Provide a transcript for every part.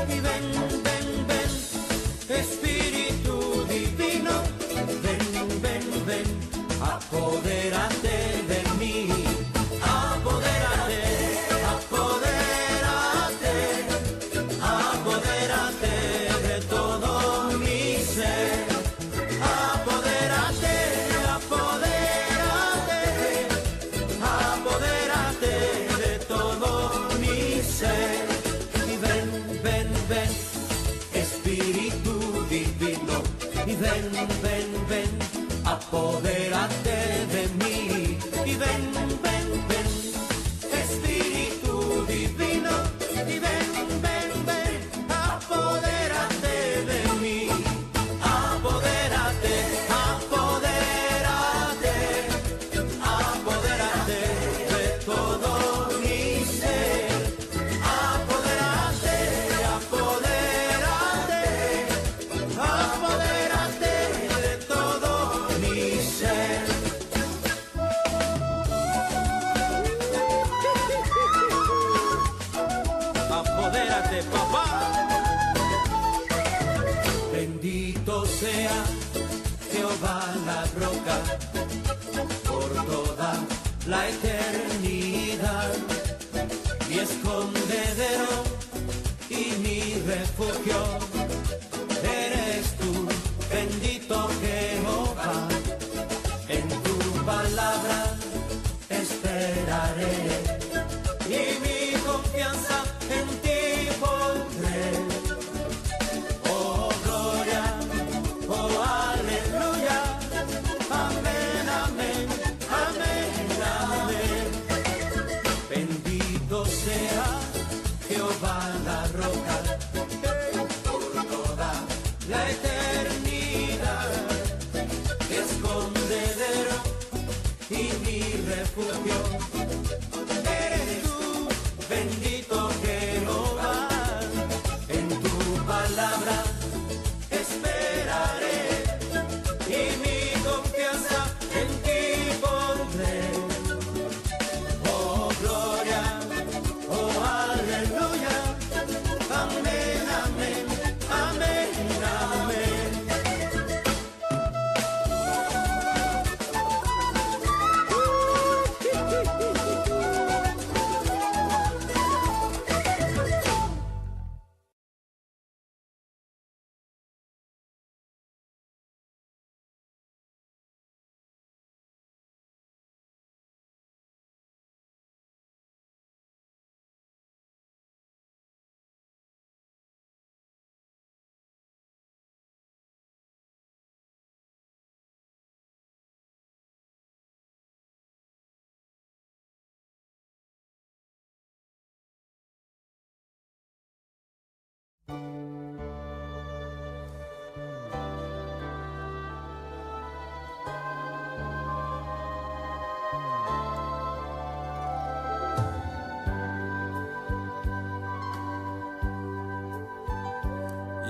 y ven, ven, ven, Espíritu Divino, ven, ven, ven, apodérate de mí, apodérate, apodérate, apodérate de todo mi ser, apodérate, apodérate, apodérate de todo mi ser, y ven, ven, ven, Espíritu Divino, y ven, ven, ven, apodérate de mí, y ven, ven, ven, Espíritu Divino, y ven, ven, ven, apodérate de mí, apodérate, apodérate, apodérate de todo mi ser, apodérate, apodérate, apodérate de todo mi ser. Apodérate, papá. Bendito sea Jehová la roca por toda la eternidad, mi escondedero y mi refugio eres tú, bendito Jehová. En tu palabra esperaré y mi confianza en ti pondré. Oh gloria, oh aleluya, amén, amén, amén, amén. Bendito sea Jehová la roca por toda la eternidad, mi escondedero y mi refugio eres tú, bendito Jehová. En tu palabra esperaré y mi confianza en ti pondré. Oh gloria, oh aleluya, amén, amén, amén, amén.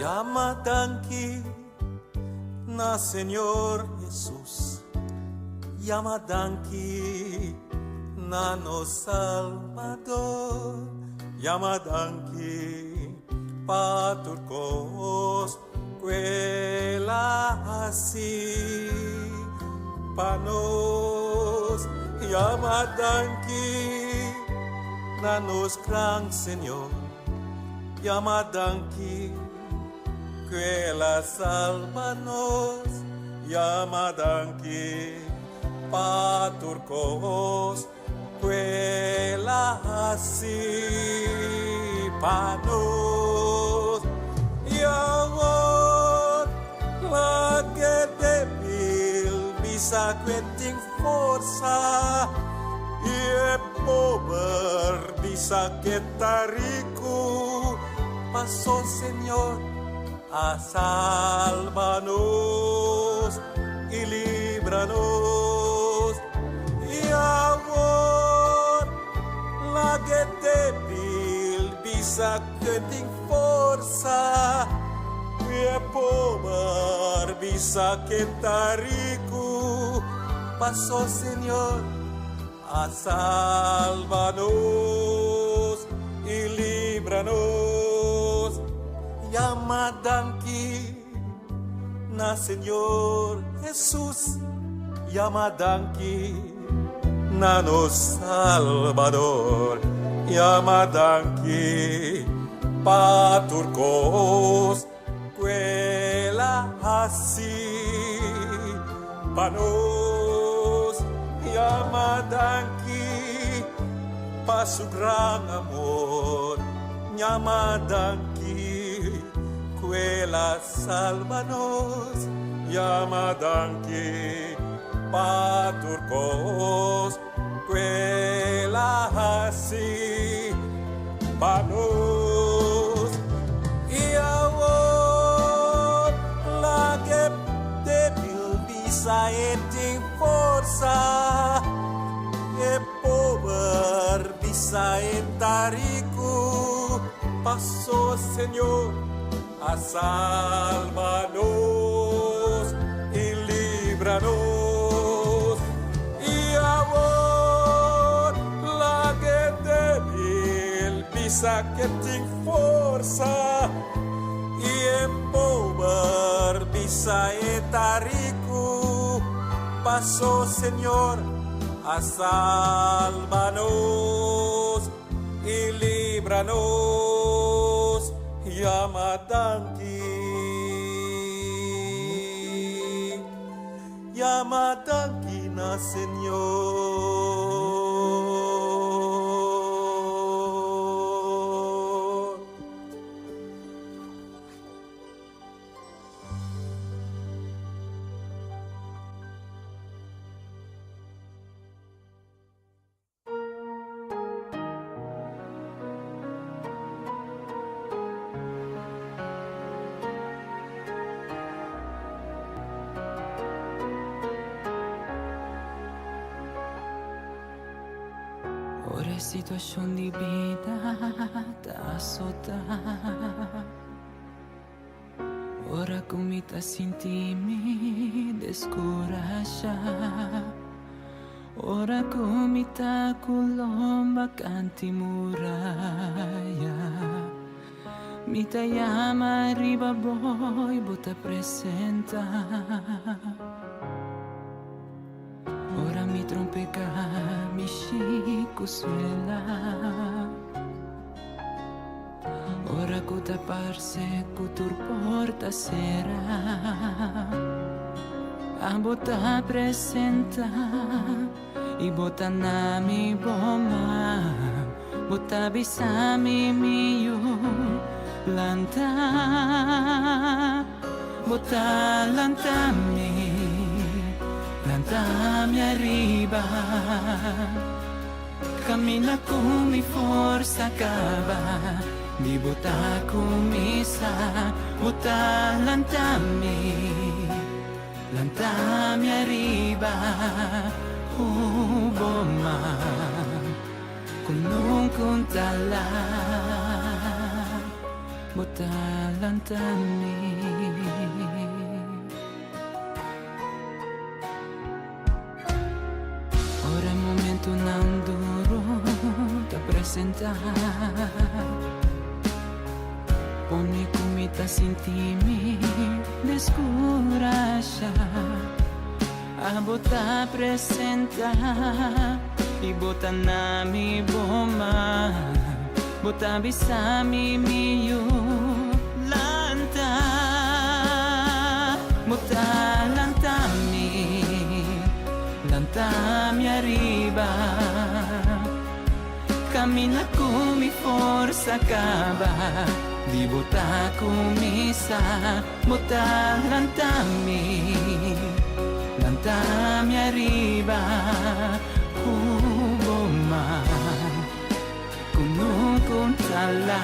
Llamadanki na Señor Jesús, llamadanki na no Salvador, llamadanki paturkos kwela asi panos, llamadanki na nos gran Señor, llamadanki que la salvanos, llamadanki paturkos que la asi panos, yawon la que debil bisa kweting forsa, e pobre bisa que tariku paso Señor a salvanos y líbranos, y amor la que débil bisa que tem força, e pobre bisa que tariku paso Señor a salvanos y líbranos. Yamadangki na Señor Jesús, Yamadangki na no Salvador, Yamadangki paturkos kuela hasi panos, Yamadangki pasugrang amor, Yamadangki kuela salvanos, Yamadangki paturkos kuela hasi panos, iawon lagep debil bisa eting forsa, e power bisa entariku, paso Señor a salvanos y líbranos, y amor la que débil bisa que ting forza, y en power bisa etariku, paso Señor a salvanos y líbranos, Yamadangki na Señor. Ora situazione di vita da sota. Ora come ti sentimi descoraja. Ora come ti colomba canti muraglia. Mi ta chiama arriva boy bota presenta. Ora mi trompega, mi scico suela. Ora cuta parse, cutur porta sera. A bota presenta, i bota nami boma. Bota bisami mio, lanta. Bota lantami. Mi arriba, cammina come forza cava, di butta come sa, butta lantami arriba, bomma, con non contalla, butta lantami. Ora è momento non duro da presentare. Pone come ti sentimi descurascia. A bota presenta, i bota nami bomba, bota bisami mio lanta, bota lantami. Mi arriva, cammina come forza cava, di bota come sa, bota lantami arriva, bomma, con un contalla,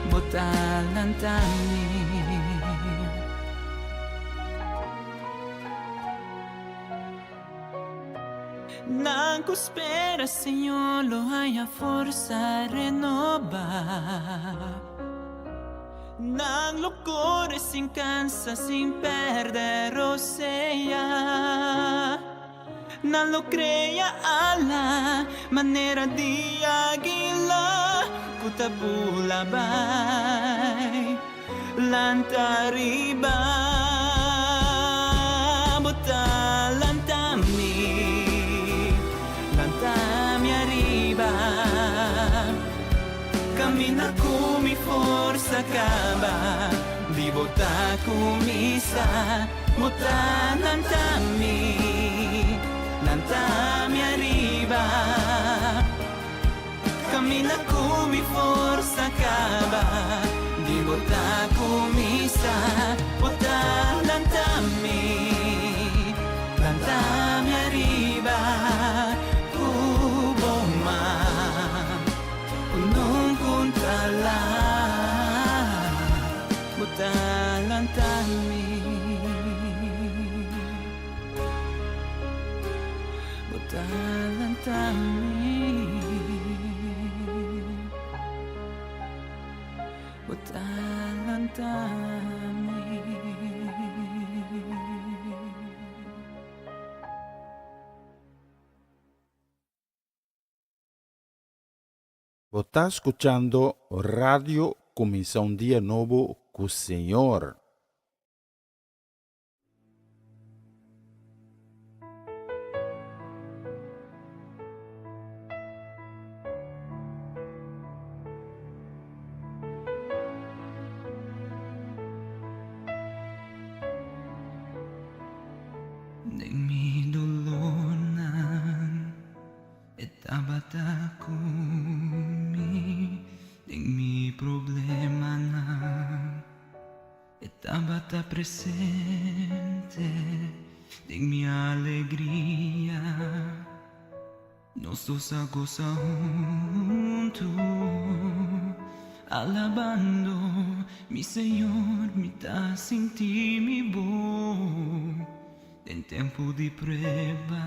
bota lantami. Nanco spera, Señor, lo haya forza renovar. Nang lo corre sin cansa, sin perder rosea. Nan lo crea alla manera di águila, con tabulabay lantariba bota lantami arriba camina kumi forza kaba di bota kumisa bota lantami arriba camina kumi forza kaba di bota kumisa bota lantami arriba kuboma punong kuntala bota lantami bota lantami bota lantami. Vos está escuchando Radio Comienza un Día Nuevo con el Señor. Ding mi dulunan etabata kumi ding mi problema na etabata presente ding mi alegría nos dos a gozar juntos alabando mi Señor mi ta sin ti mi voz en tiempo de prueba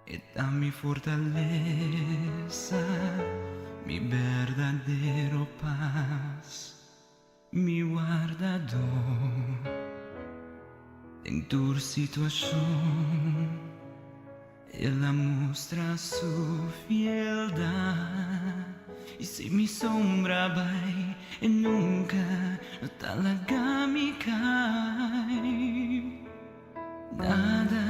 esta mi fortaleza, mi verdadero paz, mi guardador en tu situación. Él muestra su fieldad y si mi sombra va y nunca talaga mi cae. Nada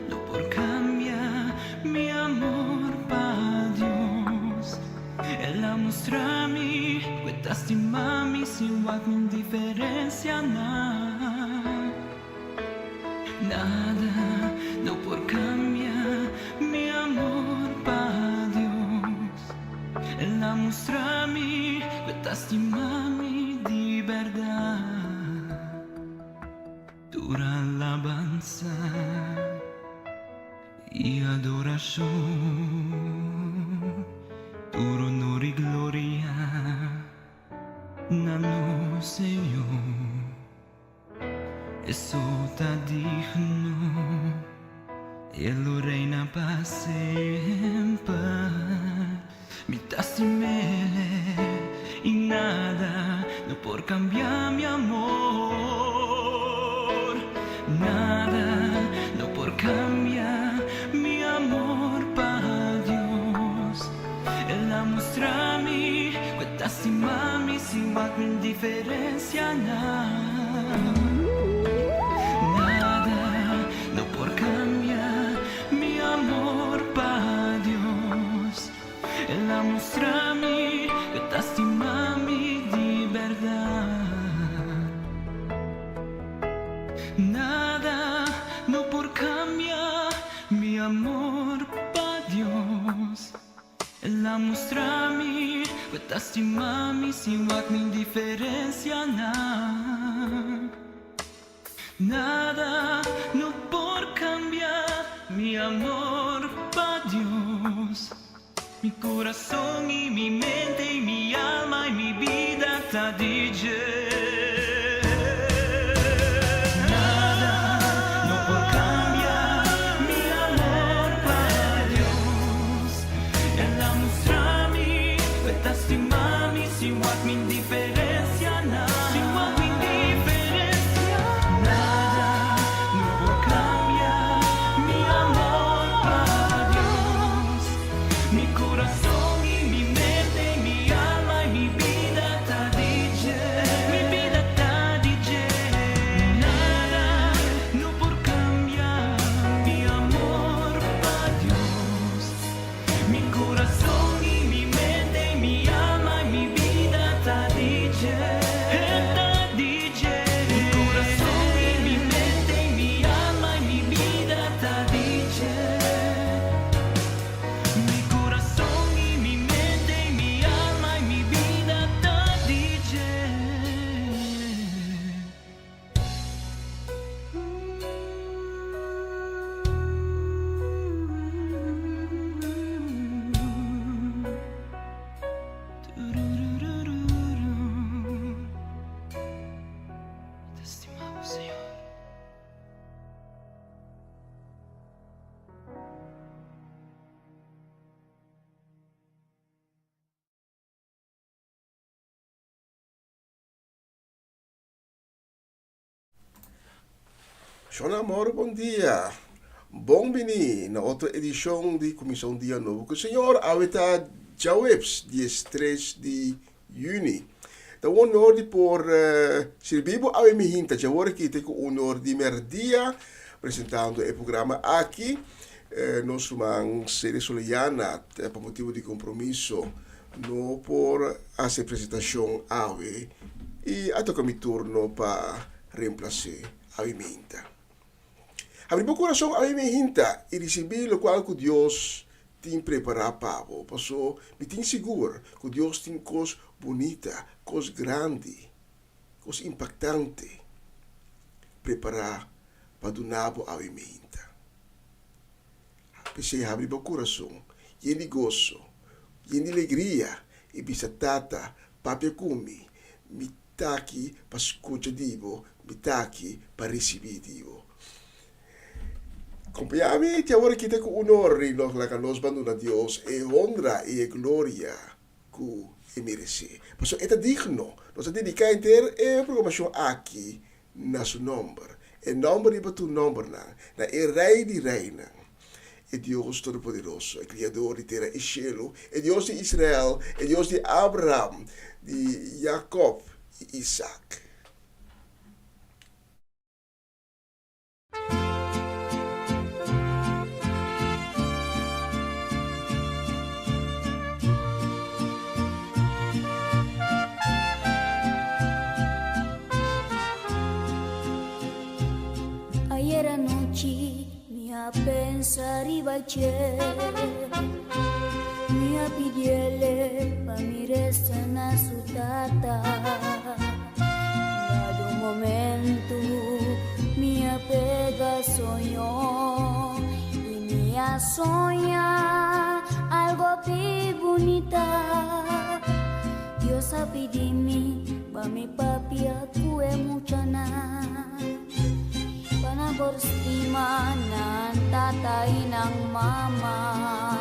no por cambiar mi amor para Dios. Él muestra mi estima mi sin mi indiferencia nada no por cambiar mi amor para Dios. Él muestra mi estima mi de verdad. Dura alabanza y adoración, duro honor y gloria, nano Señor, eso está digno, Él reina para siempre, mi tastimele y nada, no por cambiar mi amor. Nada, no por cambiar mi amor para Dios. Él muestra mi estima mi sin indiferencia nada, no por cambiar mi amor para Dios. Él muestra mi estima mi de verdad. Nada, no por cambiar mi amor para Dios. Él muestra mi estima mi sin mi indiferencia nada, no por cambiar mi amor para Dios. Mi corazón y mi mente y mi alma y mi vida está DJ. Sin mi indiferencia nada, no por cambiar mi amor para Dios. Mi corazón y mi mente y mi Shona amor, bom dia. Bom-vindo na outra edição de Comissão Dia Novo. Que o senhor avita Jawebs, dia 3 de junho. Então, o honor de por servibo a minha hinta. Já vou aqui ter o honor de merdia apresentando o programa aqui. Nós vamos ser soliana por motivo de compromisso no por a apresentação ave e a tocar mi turno para reemplaçar a minha hinta. Abrir meu coração a minha hinta e receber o qual que Deus tem preparado para você. Passou, me tem seguro que Deus tem coisas bonitas, coisas grandes, coisas impactantes preparar para donar a minha hinta. Pensei abrir meu coração, e de gozo, e de alegria, e bisa tata, papi kumi, me tá aqui para escutar divo, me tá aqui para receber divo. Acompanhame, agora que tem o honor de nós banduna a Deus, e honra e glória que merece. Mas é digno, nós dedicamos inteiro a programação aqui, na seu nome. E nome de tu nome, na é rei de reina. É Deus Todo-Poderoso, é Criador de terra e cielo, é Deus de Israel, é Deus de Abraham, de Jacob e Isaac. Ayer anoche a pensar y baché, me a pidiele pa mi restan a su tata. Dado un momento mi apega soñó y me a soña algo pi bonita. Dios a pedirme pa mi papi aku mucha na. Berstima ng tatay ng mama,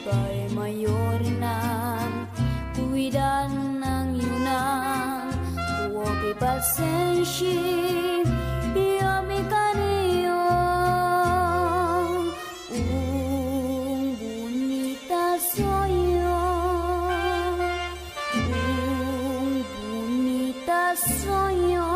kay mayor ng tuwidan ng yunang, huwag ipasensya, iyami kaniyo. Bonita soy yo, bonita soy yo.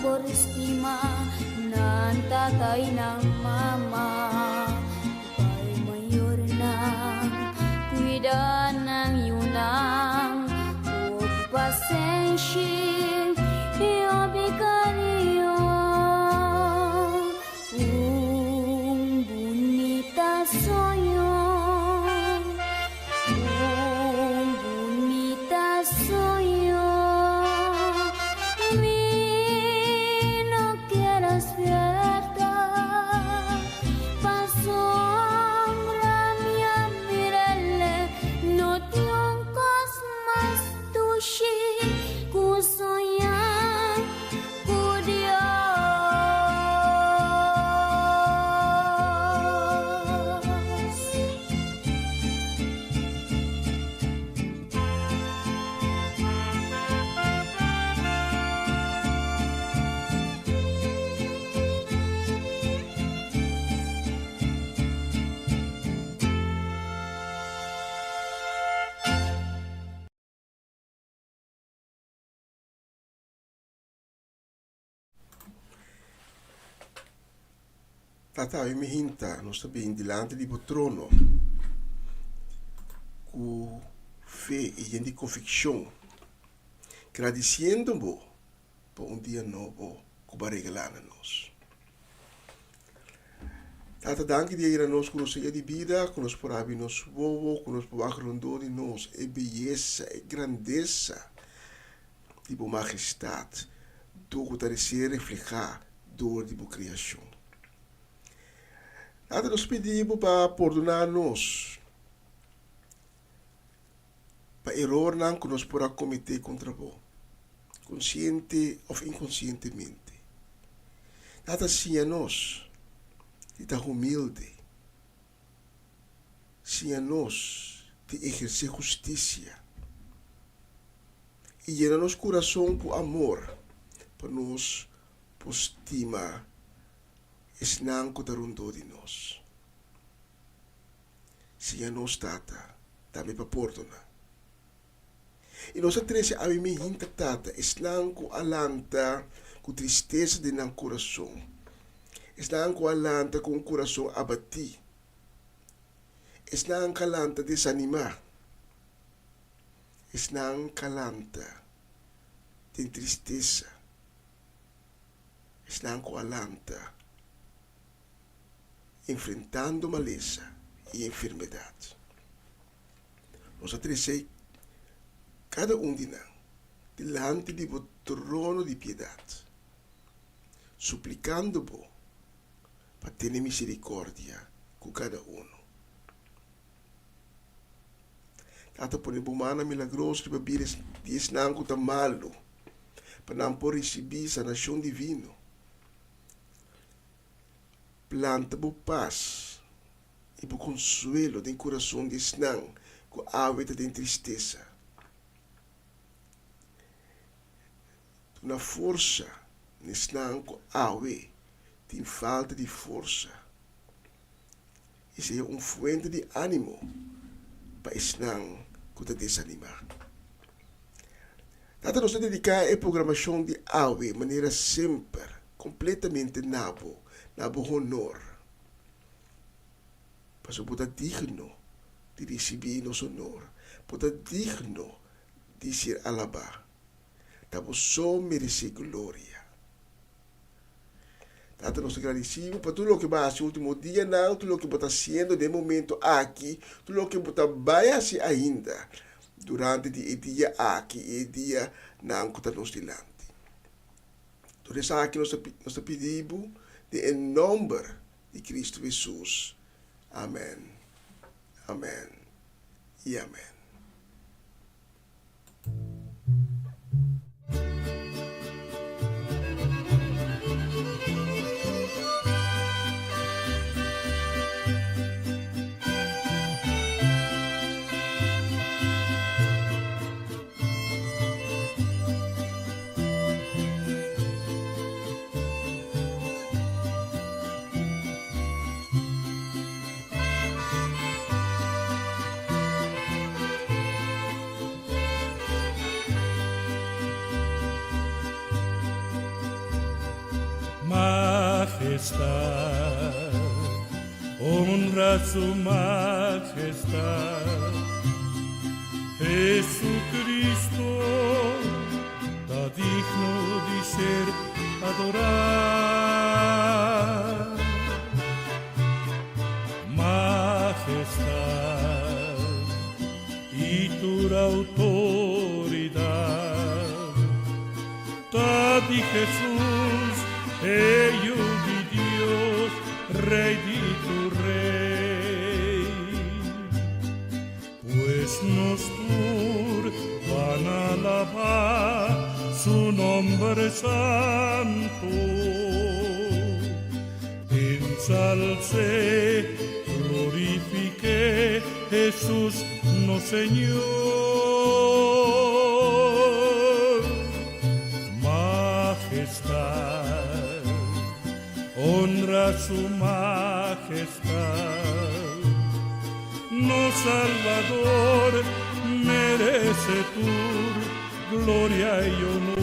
Berstima ng tatay ng mama, kay mayor ng kuwidan ng yunang, huwag pasensya, iabigan niyo. Bonita soy yo, bonita soy yo. Tata, mi hinta, nós também diante do trono, com fé e de convicção, agradecendo-mo por dia novo que vai regalar a nós. Tata, danke die Heer nos conosce di vida, conosce por abi nos vovo, conosce por agrondoni nos, e belleza, e grandeza, die bo majestad, door te ser reflejar door die bo criação. Tata, nos pedimos para perdonar-nos, para error não que nos porá cometer contra vós, consciente ou inconscientemente. Tata, sim a nós, de estar humilde, sim a nós, de exercer justiça, e llenar nosso coração com amor, para nos postima esnanco da rundo de nós. Sim a nós, Tata, também para perdonar. E nós três a mim hinta, Tata, esnanco alanta com tristeza de nosso coração. Están alanta com o coração abatido. Están alanta desanimar. Están alanta de tristeza. Están alanta enfrentando maleza e enfermidade. Nós atrasei cada de nós delante do trono de piedade, suplicando-vos para ter misericórdia com cada um. Tata, por humana milagrosa de babires de esnanco da malo, para não por receber sanação divino. Planta bo paz e bo consuelo de coração de esnan com hábito de tristeza. Na força, esnan com awe, tem falta de força. Isso é fuente de ânimo para esnan com a desanimar. Tata, nós dedicar a programação de awe, maneira sempre, completamente nabo honor. Para se poder digno de receber nosso honor, poder digno de ser alabado. Tabo só merece glória. Tata, nós agradecemos por tudo o que vai ser o último dia, não, tudo o que está sendo de momento aqui, tudo o que vai ser ainda durante o dia aqui e o dia não que está nos delante. Por isso aqui nós pedimos em nome de Cristo Jesus. Amém. Amém. E amém. Majestad, honra su majestad. Jesucristo está digno de ser adorado. Majestad y tu autoridad, está de Jesús, Ello de Dios, Rey de tu Rey, pues nos van a alabar su nombre santo. Ensalce, glorifique Jesús, no Señor. Majestad, honra su majestad, no Salvador merece tu gloria y honor.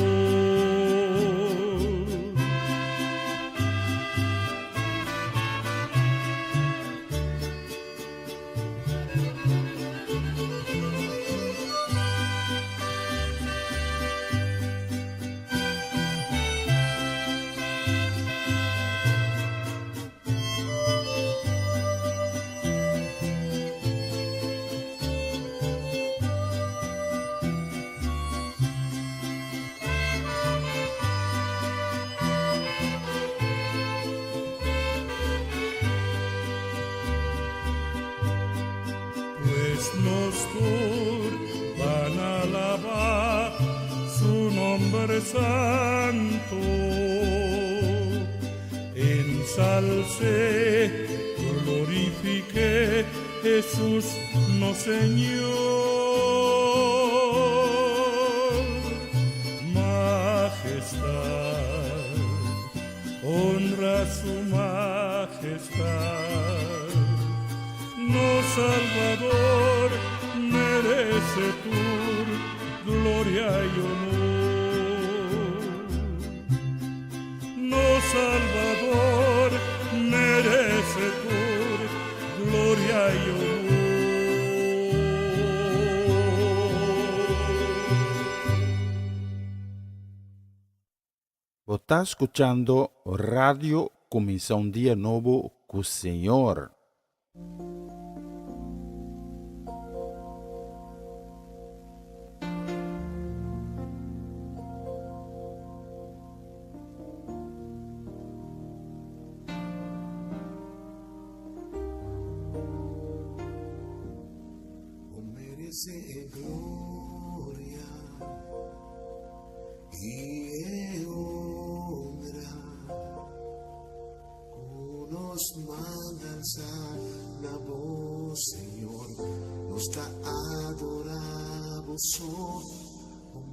nos van a alabar su nombre santo. Ensalcé, glorifiqué, Jesús no Señor. Majestad, honra su majestad. No Salvador, merece tu gloria y honor. No Salvador, merece tu gloria y honor. Você está escuchando Radio Comienza un Día Nuevo con el Señor. Merece gloria y honra, nos manda alzar la voz, Señor, nos da adoramos,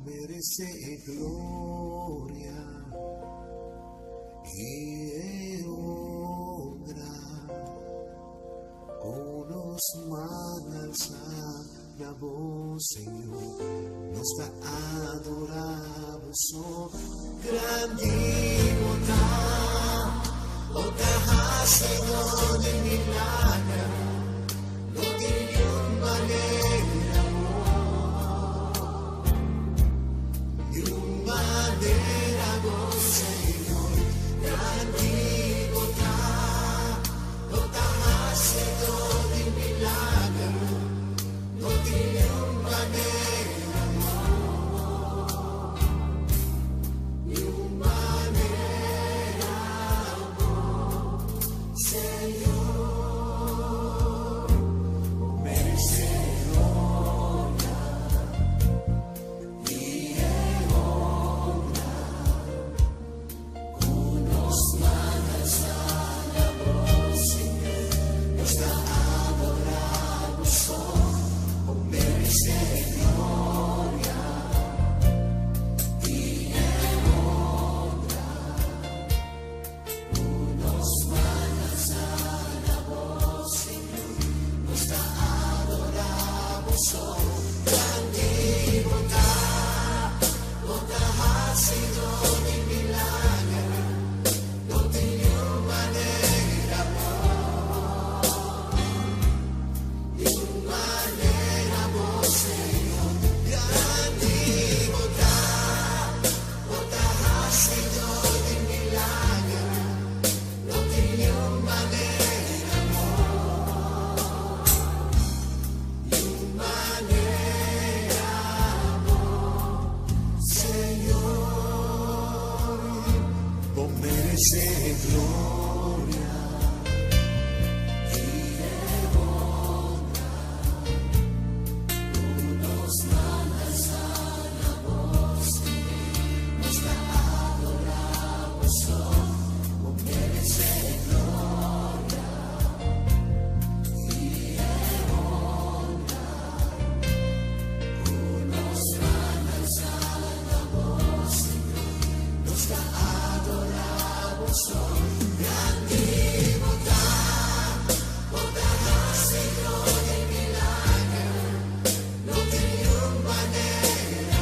merece gloria y honra, nos manda alzar la voz, Señor, nos da adoramos, grandiosa, Señor de milagro, no tiene manera, de manera, Señor, grandiosa, Señor de milagro, no tiene manera, de manera, Señor, merece gloria y honra, nos mandas a la voz, Señor, nos da adoramos, merece gloria y honra, nos mandas a la voz, Señor, nos da adoramos, grandiosa, Señor de milagro, no tiene manera, de manera, Señor, grandiosa, Señor de milagro, no tiene manera, de manera, Señor, vos mereces gloria y honra, nos mandas a la voz, nos da adoramos, vos mereces gloria y honra, nos mandas a la voz, nos da adoramos, grandiosa, Señor de milagro, no tiene manera,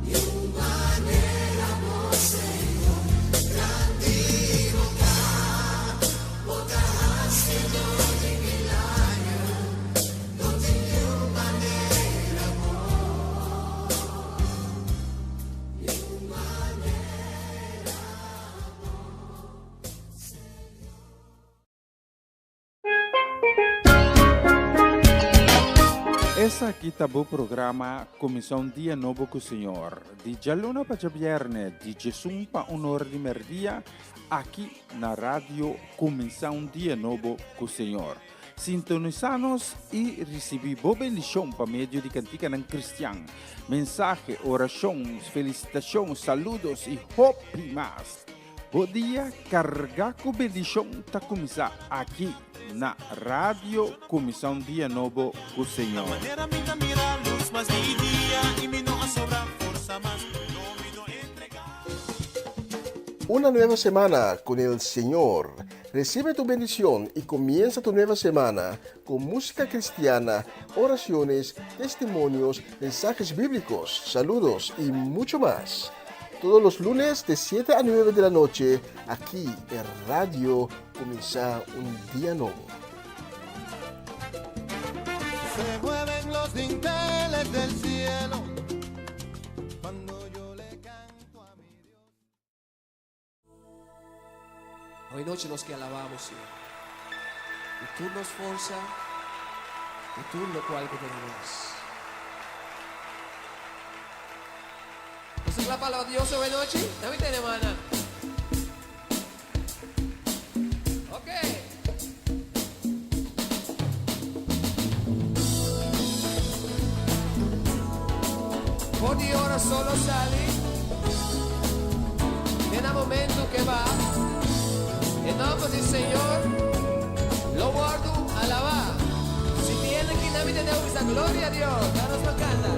de manera, Señor, grandiosa, Señor de milagro, no tiene manera, de manera. Essa aqui tá o programa Comissão Dia Novo com o Senhor. De Jaluna para Viernes, de Jesus para Honor de Merdia, aqui na rádio Comissão Dia Novo com o Senhor. Sintonizanos y recibimos bendición por medio de cantica en cristiano. Mensaje, oración, felicitación, saludos y hope más. Podía cargar con bendición ta começar aqui na Rádio Comissão Dia Novo com o Senhor. Una nueva semana con el Señor. Recibe tu bendición y comienza tu nueva semana con música cristiana, oraciones, testimonios, mensajes bíblicos, saludos y mucho más. Todos los lunes de 7 a 9 de la noche, aquí en Radio Comienza un Día Nuevo. Se mueven los dinteles del cielo cuando yo le canto a mi Dios. Hoy noche nos que alabamos, Señor. Y tú nos forza, y tú lo cual gobernamos. Esa es la palabra de Dios hoy noche. ¿No viste, hermana? Ok. Ogni ora solo sali, nel momento che va, in nome del Signore, lo guardo alabar. Si viene aquí la vida de esa gloria a Dios, danos la canta.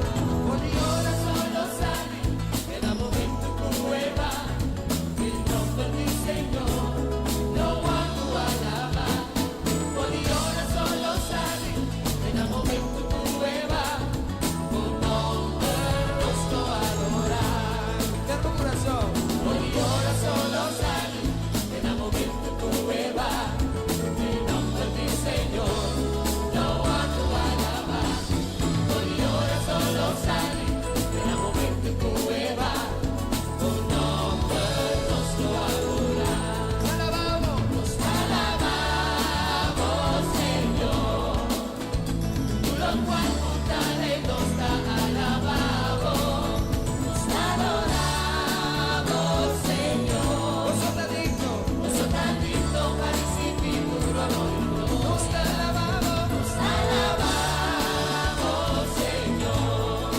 Ogni ora solo sali, nel momento che va, il nome del Signore, lo guardo alabar. Ogni ora solo sali, nel momento che va, con nombre nostro adorar. Fermo corazón. Ogni ora solo sali, nel momento che va, il nome del Signore, lo guardo alabar. Ogni ora solo sali, nel momento che va, con nombre nostro adorar. Nos alabamos, Señor, tú lo cual mortales nos da alabado. Nos adoramos, Señor. Vos sos tan digno para recibir nuestro honor. Nos alabamos, Señor,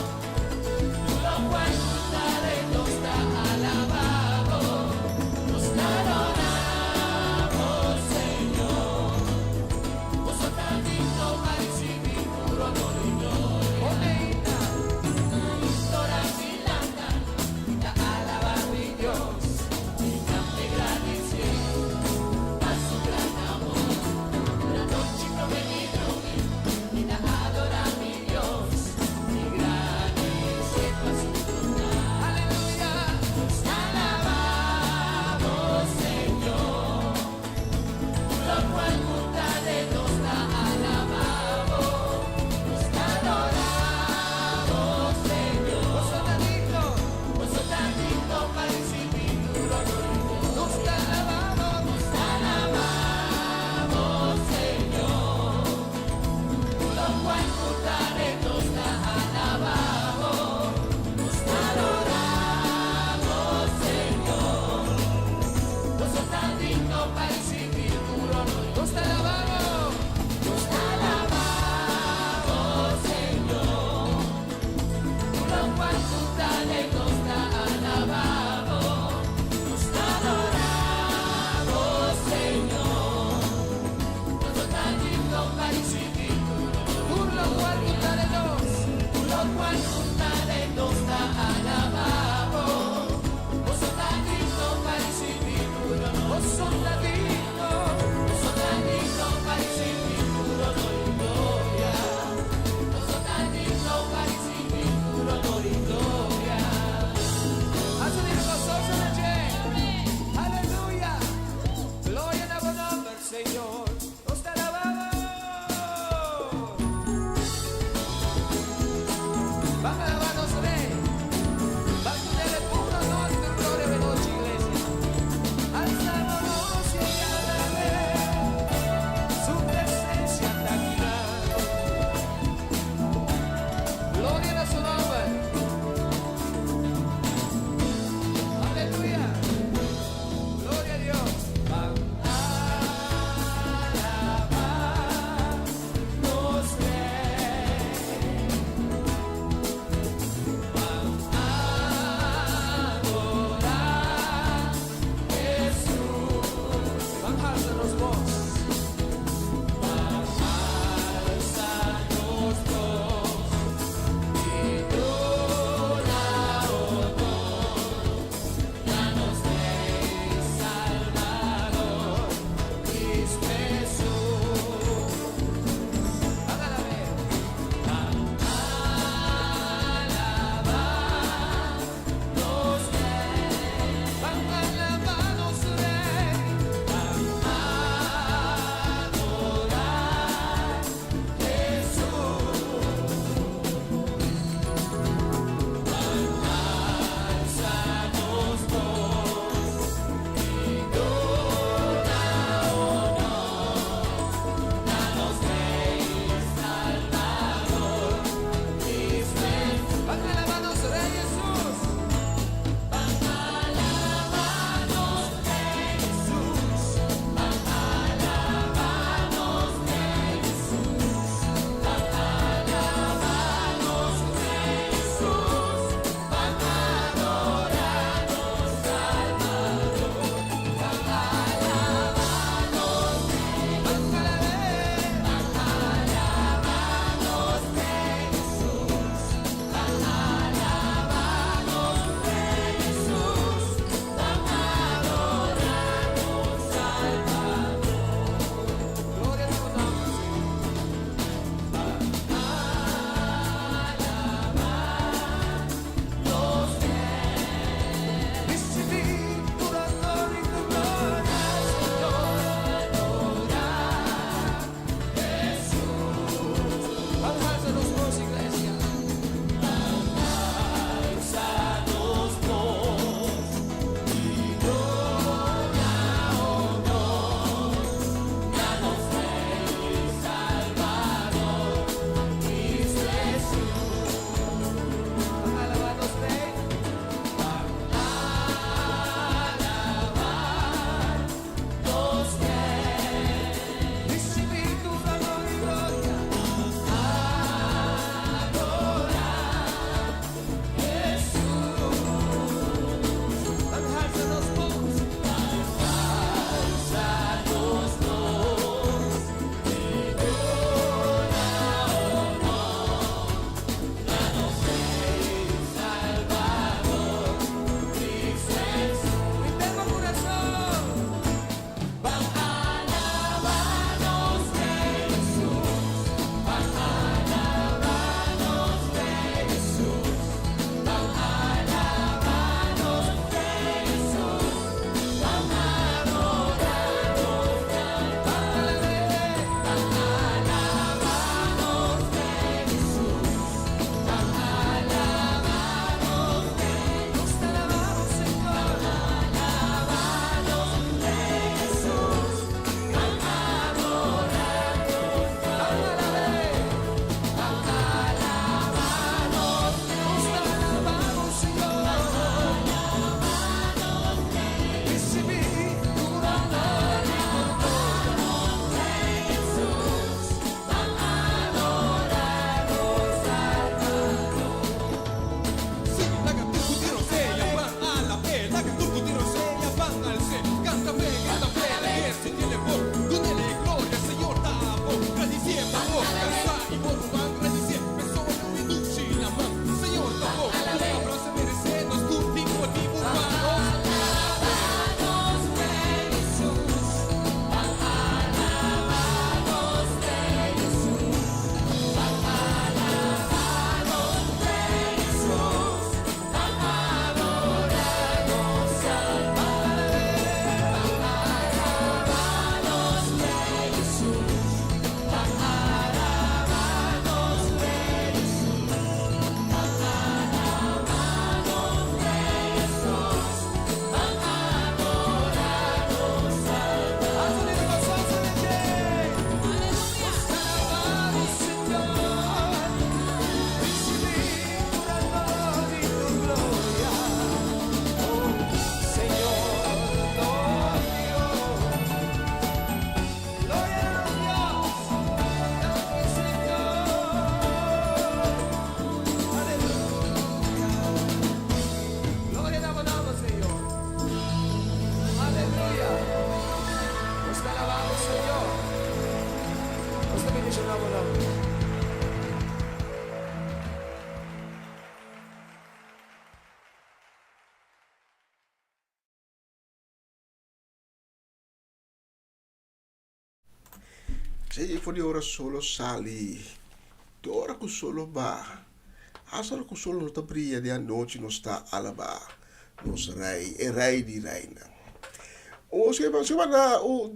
tú lo cual mortales nos da alabado. Nos adoramos, Señor. Vos sos tan digno para recibir nuestro honor y gloria. Oneita, Dora Milanda, la alaba mi Dios, mi grande granicie, a su gran amor. Una noche prometido, y la adora mi Dios, mi granicie, a su lugar. Aleluya, nos alabamos, Señor, lo cual mortales nos da alabado. Nos adoramos, Señor. Vos sos tan digno para recibir Se for die ora solo sali. Dora ku solo ba. Asal ku solo no tabria de a noite no sta alaba. Nos rei e rei di reina. O se va na o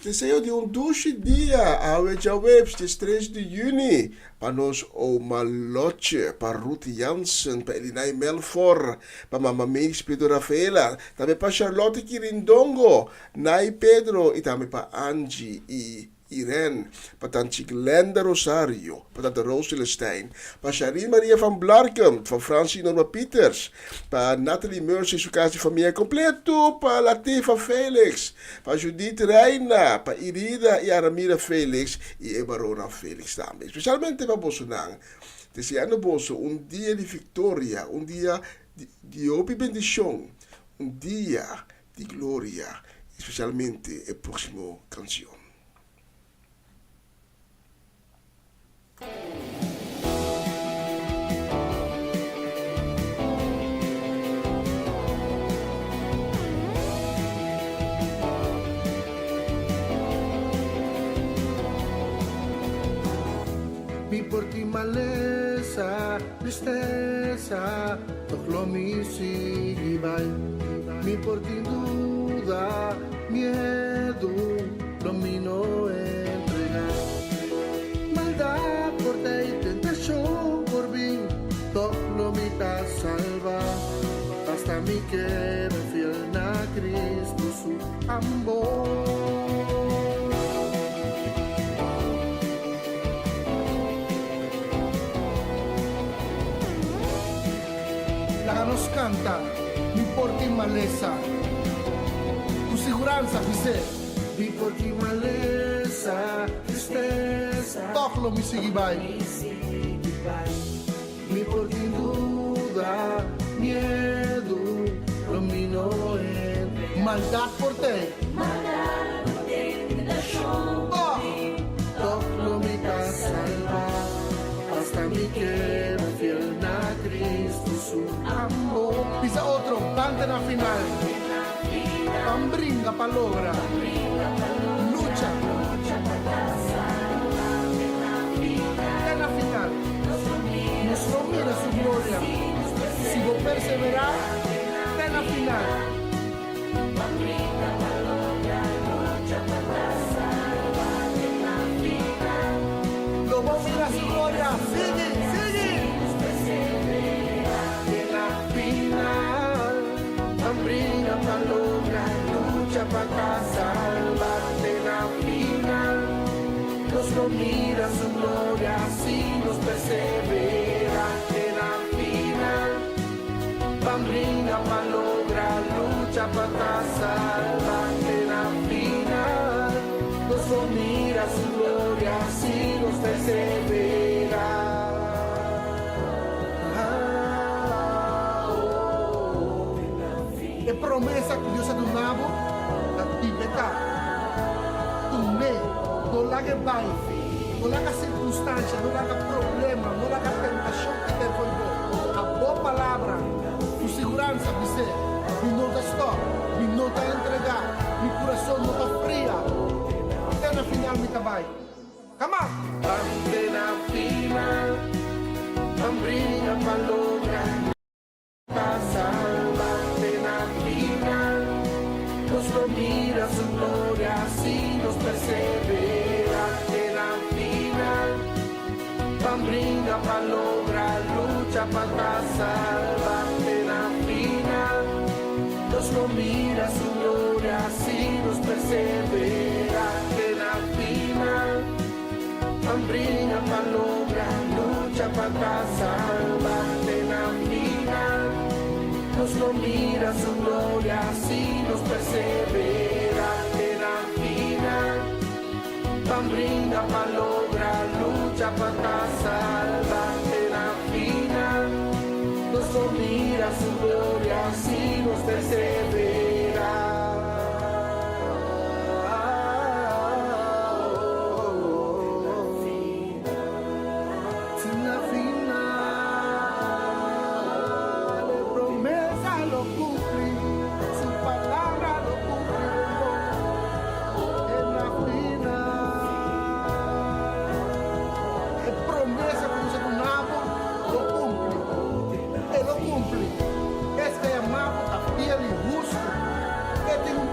desejo de doce dia ao Jawebs de 3 de juni para nós o Maloche, para Ruth Jansen, para Elinai Melfor, para Mama Mix Pedro Rafaela, também para Charlotte Quirindongo, Nai Pedro e também para Angie e Irene, para Tante Glenda Rosario, para Tante Rose Celestijn, para Charine Maria van Blarkum, para Francie Norma Peters, para Nathalie Mercy, sua casa de família completo, para Latifa Felix, para Judith Reina, para Irida e Aramira Felix e Ebarona Felix também. Especialmente para Bolsonaro. Deseando Bolso dia de vitória, dia de open bendição, dia de glória, especialmente a próxima canção. Mi por ti maleza, tristeza, todo mi sigue mi por ti duda, miedo, lo mi no entregar. Maldad por ti, tentación por mí, todo mi ta salva. Hasta mi que me fiel a Cristo su amor. Nos canta, mi por ti maleza, tu seguranza dice, mi por ti maleza, tristeza, todo lo mi sigibay, mi por ti duda, miedo, lo mi no es, maldad por ti, todo lo mi ta salva, hasta mi que me fiel a Cristo su amor. Pisa otro, canta en la final. Pambringa palogra. Lucha. En la final. Nos mira su gloria. Si vos perseverar, en la final. Lo vos mira su gloria. Sigue, sigue. Brinda para lograr, lucha para salvarte la final. Nos lo mira su gloria, así nos persevera en la final. Brinda para lograr, lucha para salvarte la final. Nos lo mira su gloria, así nos persevera. É promessa que Deus ha dado a ti, tu me, não laga vai, não laga circunstância, não laga problema, não laga tentação que te foi bom. A boa palavra, tu segurança, dizer, me não está, me não está entregar, meu coração não está fria. Até na final me vai. Come on! Até na final, brinda para lograr. Mira su gloria, así nos persevera en la final. Brinda para lograr, lucha para salvarte en la final. Nos lo mira su gloria, así nos persevera en la final. Brinda para lograr, lucha para salvarte en la final. Nos lo mira su gloria, así nos persevera en la final. Brinda para lograr, lucha para salvarte en la final. Nos lo mira su gloria, así nos persevera.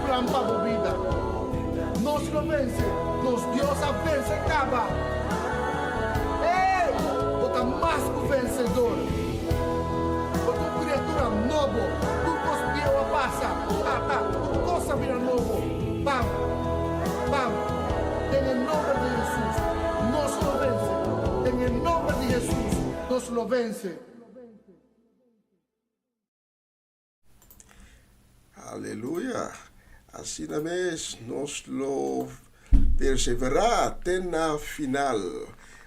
plan para tu vida. Nos lo vence, nos Dios vence acaba. ¡Ey! Bota más que vencedor. Bota una criatura nueva. Tu cosa vieja pasa. Tu cosa vira nuevo. Vamos, vamos. En el nombre de Jesús, nos lo vence. En el nombre de Jesús, nos lo vence. Aleluia. Assim na mes nos lo perseverar até na final.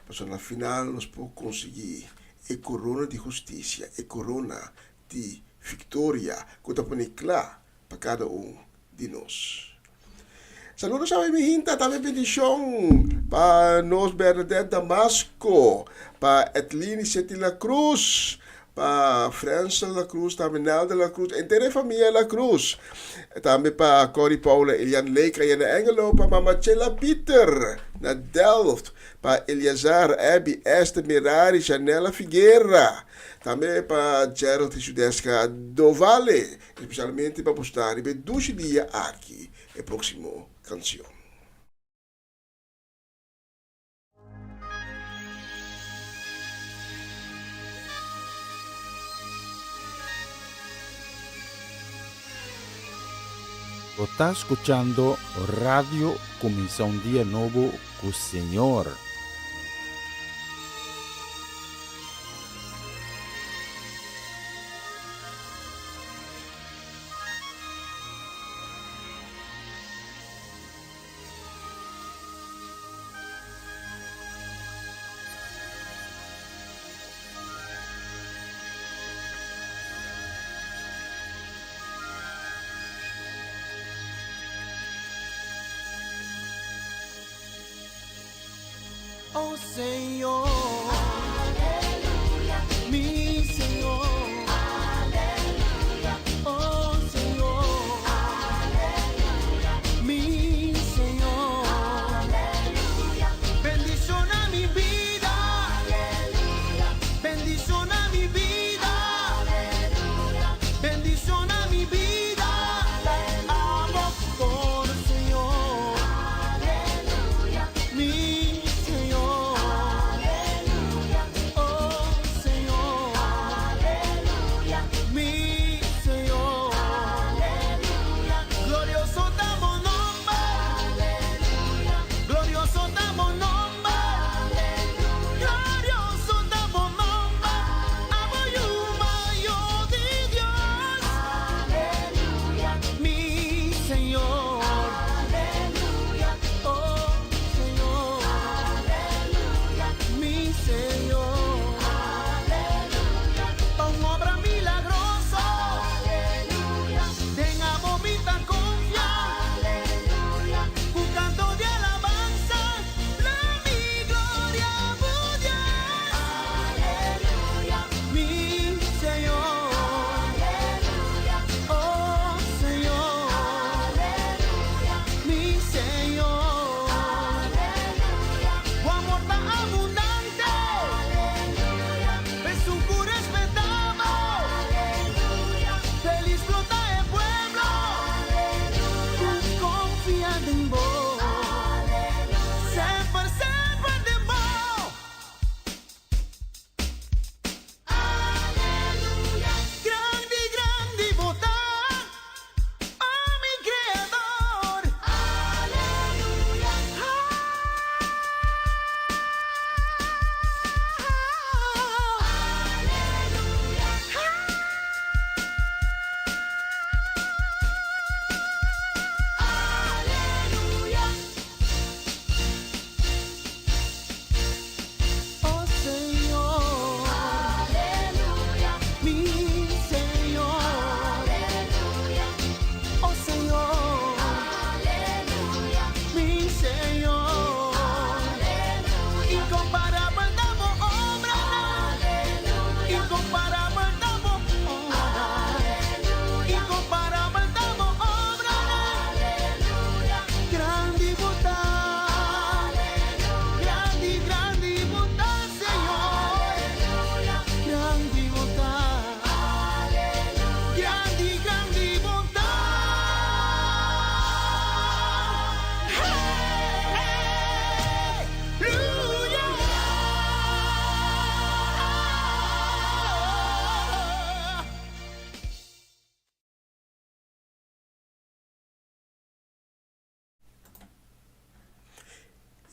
Mas na final nós podemos conseguir a corona de justiça, a corona de vitória, que está claro para cada de nós. Saludos a mi hinta, também bendição para nós Bernadette Damasco, para Etlini Seti La Cruz, para França La Cruz, também Nelda La Cruz, inteira família La Cruz. Também para Corey Paula, Elian Leika, Jana Engelo, para Mama Chela Peter, na Delft, para Eliazar, Abby, Esther Mirari, Janela Figueira. Também para Gerald Judesca do Vale, especialmente para postar e 12 dias aqui, o próximo canção. Está escuchando Radio Comienza un Día Nuevo con el Señor. Oh Señor, aleluya, mi Señor, aleluya, oh Señor, aleluya, mi Señor, aleluya, bendición a mi vida, aleluya, bendición a mi vida, aleluya, bendición a mi vida, amo por el Señor, aleluya, mi Señor.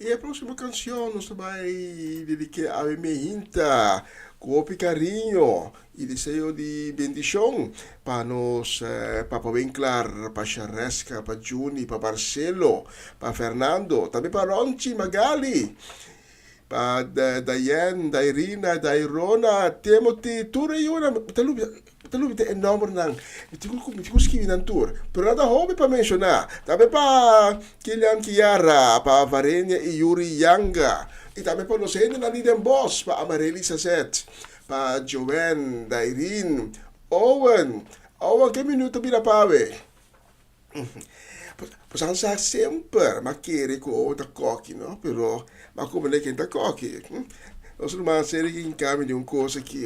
E a próxima canção nós vai dedicar a minha hinta, com carinho e desejo de bendição para nós, para Winkler, para Charesca, para Juni, para Marcelo, para Fernando, também para Ronchi, Magali, para Diane, da Irina, da Irona, Timothy, tudo e uma, talvez é enorme não, me escrevi na tour, pero nada hobby para mencionar, também para Kilian Kiara, para Varenia e Yuri Yanga, e também para nós ainda na Liden Boss, para Amareli Sasset, para Joanne, da Irene, Owen, que minuto vira para ver? Pois han sagt sempre, ma chiede con da cocchi, no? Però, ma come lei che da cocchi? Non sono mai serie che in cambio di un cosa qui,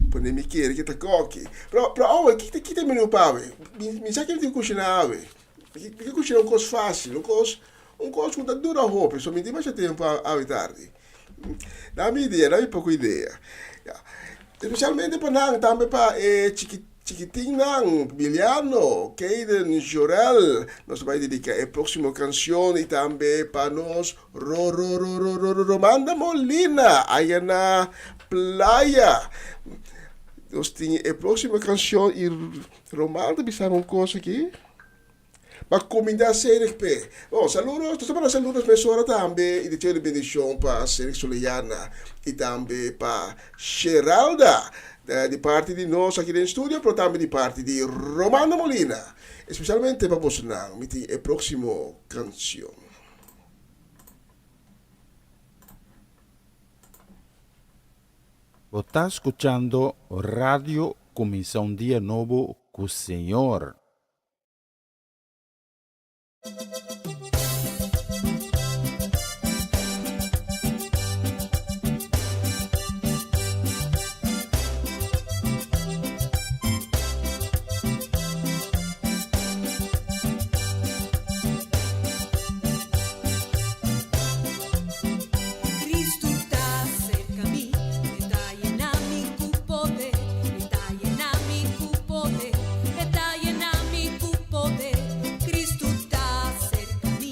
Poi mi chiede che da cocchi. Però, chi te menu pave? Mi sa che ti cucinare. Perché cucina un cosa facile, un cosa che dura hope, insomma, mi dice tempo a tardi. La mia idea, la mia poca idea. Specialmente per noi, também para chiquitinho não, Biliano, Kaden, Jorel, nós vamos dedicar a próxima canção e também para nós, Romanda Molina, aí na praia. Nós temos a próxima canção e Romanda, bisa uma coisa aqui. Mas comida séria pé. Bom, saludos, estou para saludos pessoas também e de ter bendição para Sérgio Soliana e também para Geralda. De parte de nós aqui no estúdio, mas também de parte de Romana Molina. Especialmente para você, não, a próxima canção. Você está escutando Radio Começar um Dia Novo com o Senhor. Cristo está cerca a mí.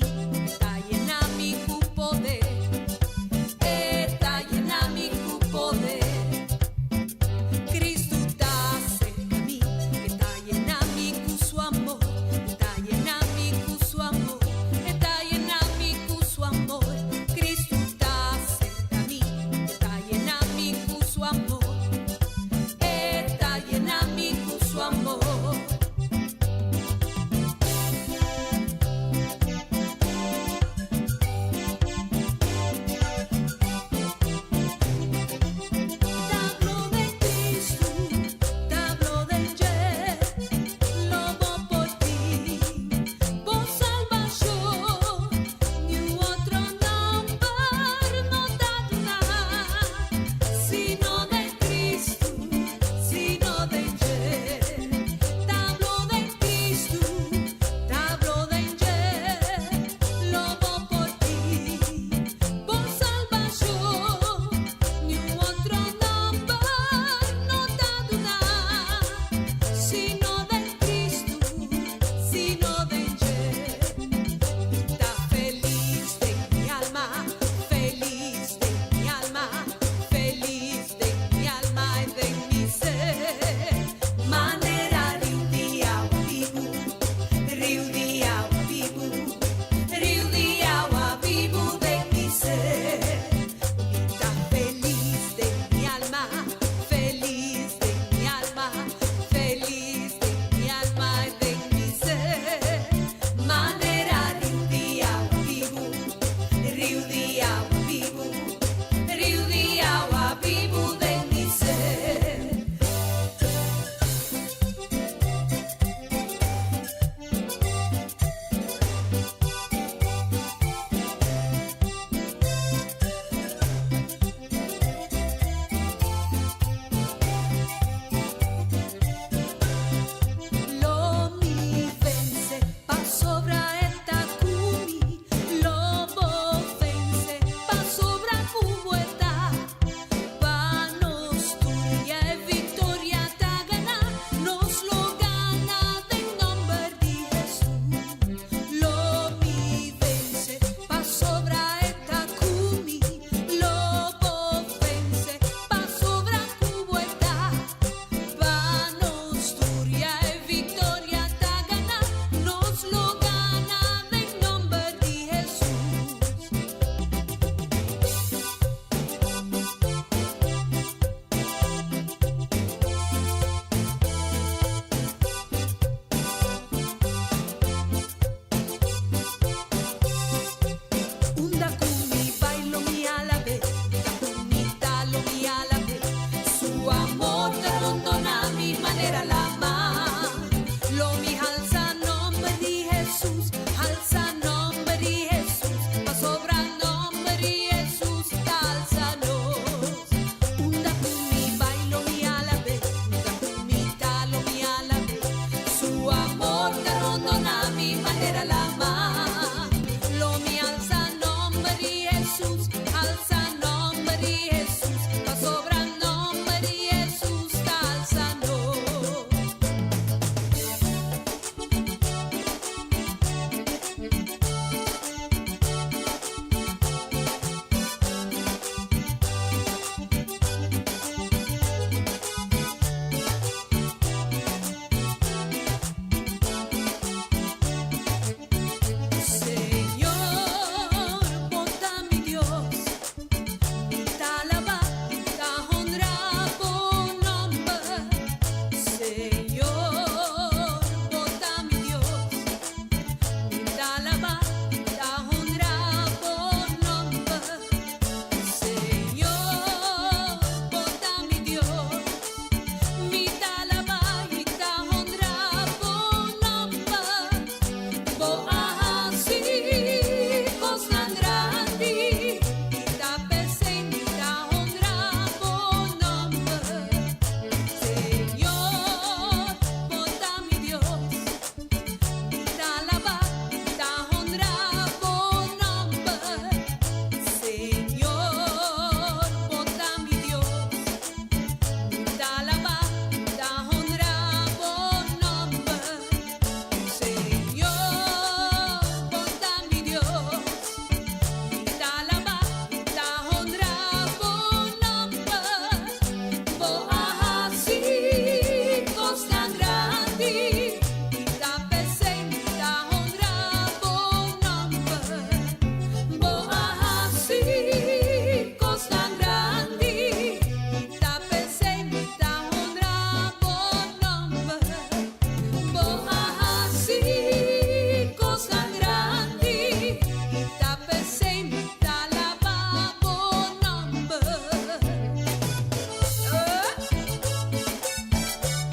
Jesús, alza nombre de Jesús, pa sobra nombre de Jesús, alzanos. Unda mi bailo mi alabe, unda mi talo mi alabe, su amor que rondona mi manera la ma. Lo mi alza nombre de Jesús, alza nombre de Jesús, pa sobra nombre de Jesús, alzanos. Señor, ponta mi Dios, ta alaba, ta honra por nombre. Señor, ponta mi Dios, ta alaba, ta honra por nombre. Señor, ponta mi Dios, ta alaba y ta honra por nombre. Boa si cosas grandes, ta presente, ta honra por nombre. Señor, ponta mi Dios, ta alaba, ta honra por nombre. Señor, ponta mi Dios, ta alaba, ta honra por nombre. Señor, ponta mi Dios, ta alaba, ta honra por nombre. Boa si cosas grandes, ta presente, ta honra por nombre. Boa si cosas grandes, ta presente, ta honra por nombre. Boa si cosas grandes, ta presente, ta alaba por nombre.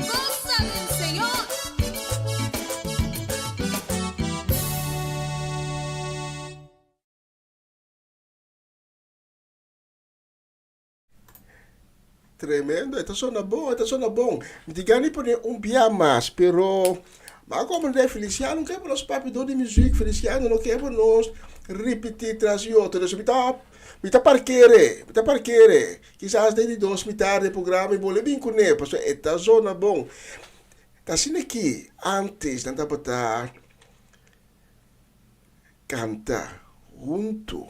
Cosa del Señor. Tremendo, esta suena bom, esta suena bom. Digani pone un dia mais, pero maar como de Feliciano, não quer nos papi do de music Feliciano, não quer nos repetir tras outro. Dus me tá parquere. Quizás de dos metade do programa e vou bem com ele, porque esta zona bom. Tá assim aqui, antes não dá para cantar junto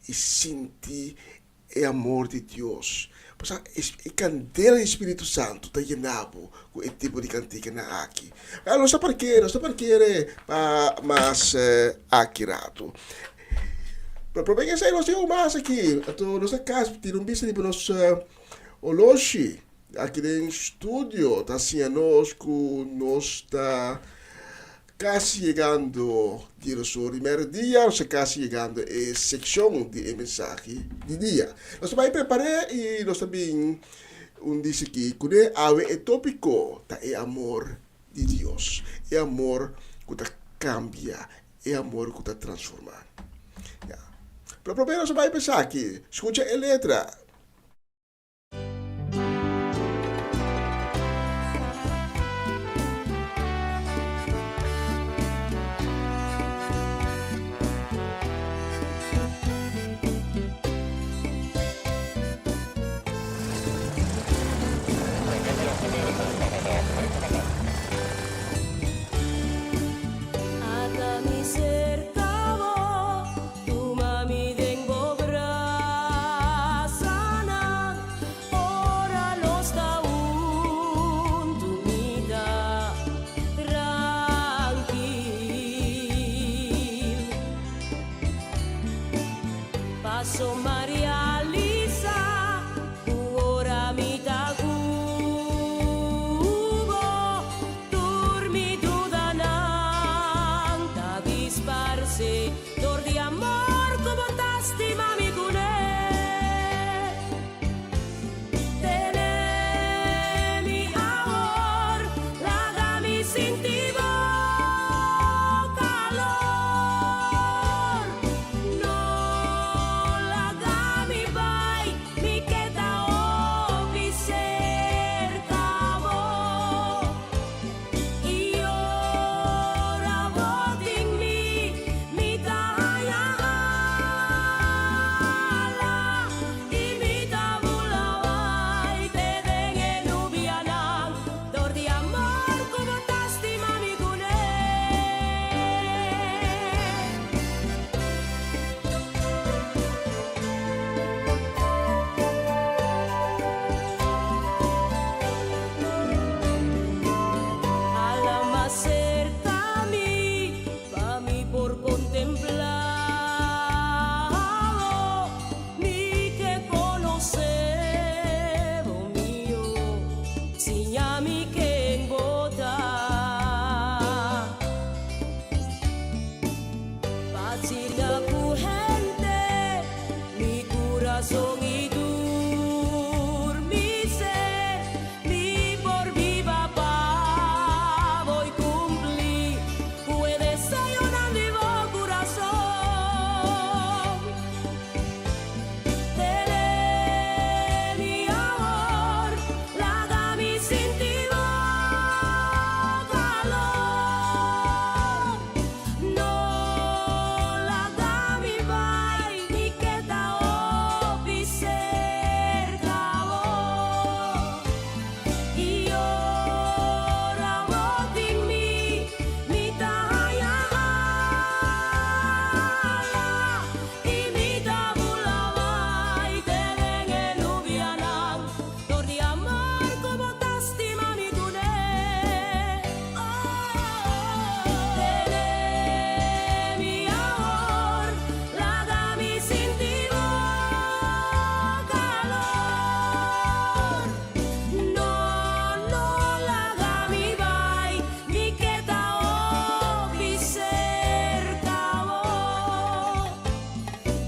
e sentir o amor de Deus. Pois a candela do Espírito Santo está llenado com esse tipo de cantiga na aqui. Não está parqueira, mas accurato. Para provar que nós temos mais aqui, nossa casa, temos visto de nós Oloshi, aqui no estúdio, está assim, nós está casi chegando ao seu primeiro dia, nós casi chegando à secção de mensagem de dia. Nós vamos preparar e nós também diz aqui, que é tópico, é amor de Deus, é amor que cambia, é amor que transforma. Para provar, nós vamos pensar aqui, escuta a letra. Ata mi cercavo, tu mami dengo brasa. fácil na gente, mi corazón y dormirse, mi por mi papá voy cumplir, puede ser una vivo corazón, tele mi amor, la da mi sentido calor, no la da mi vai, mi queda opi cerca vos, y ora vos in mi taya y mi tabula vai, te ven en Lubianang, torni amor como testimoni tu ne, tele mi amor, la da mi sentivo calor, no la da mi vai, mi queda opi cerca vos,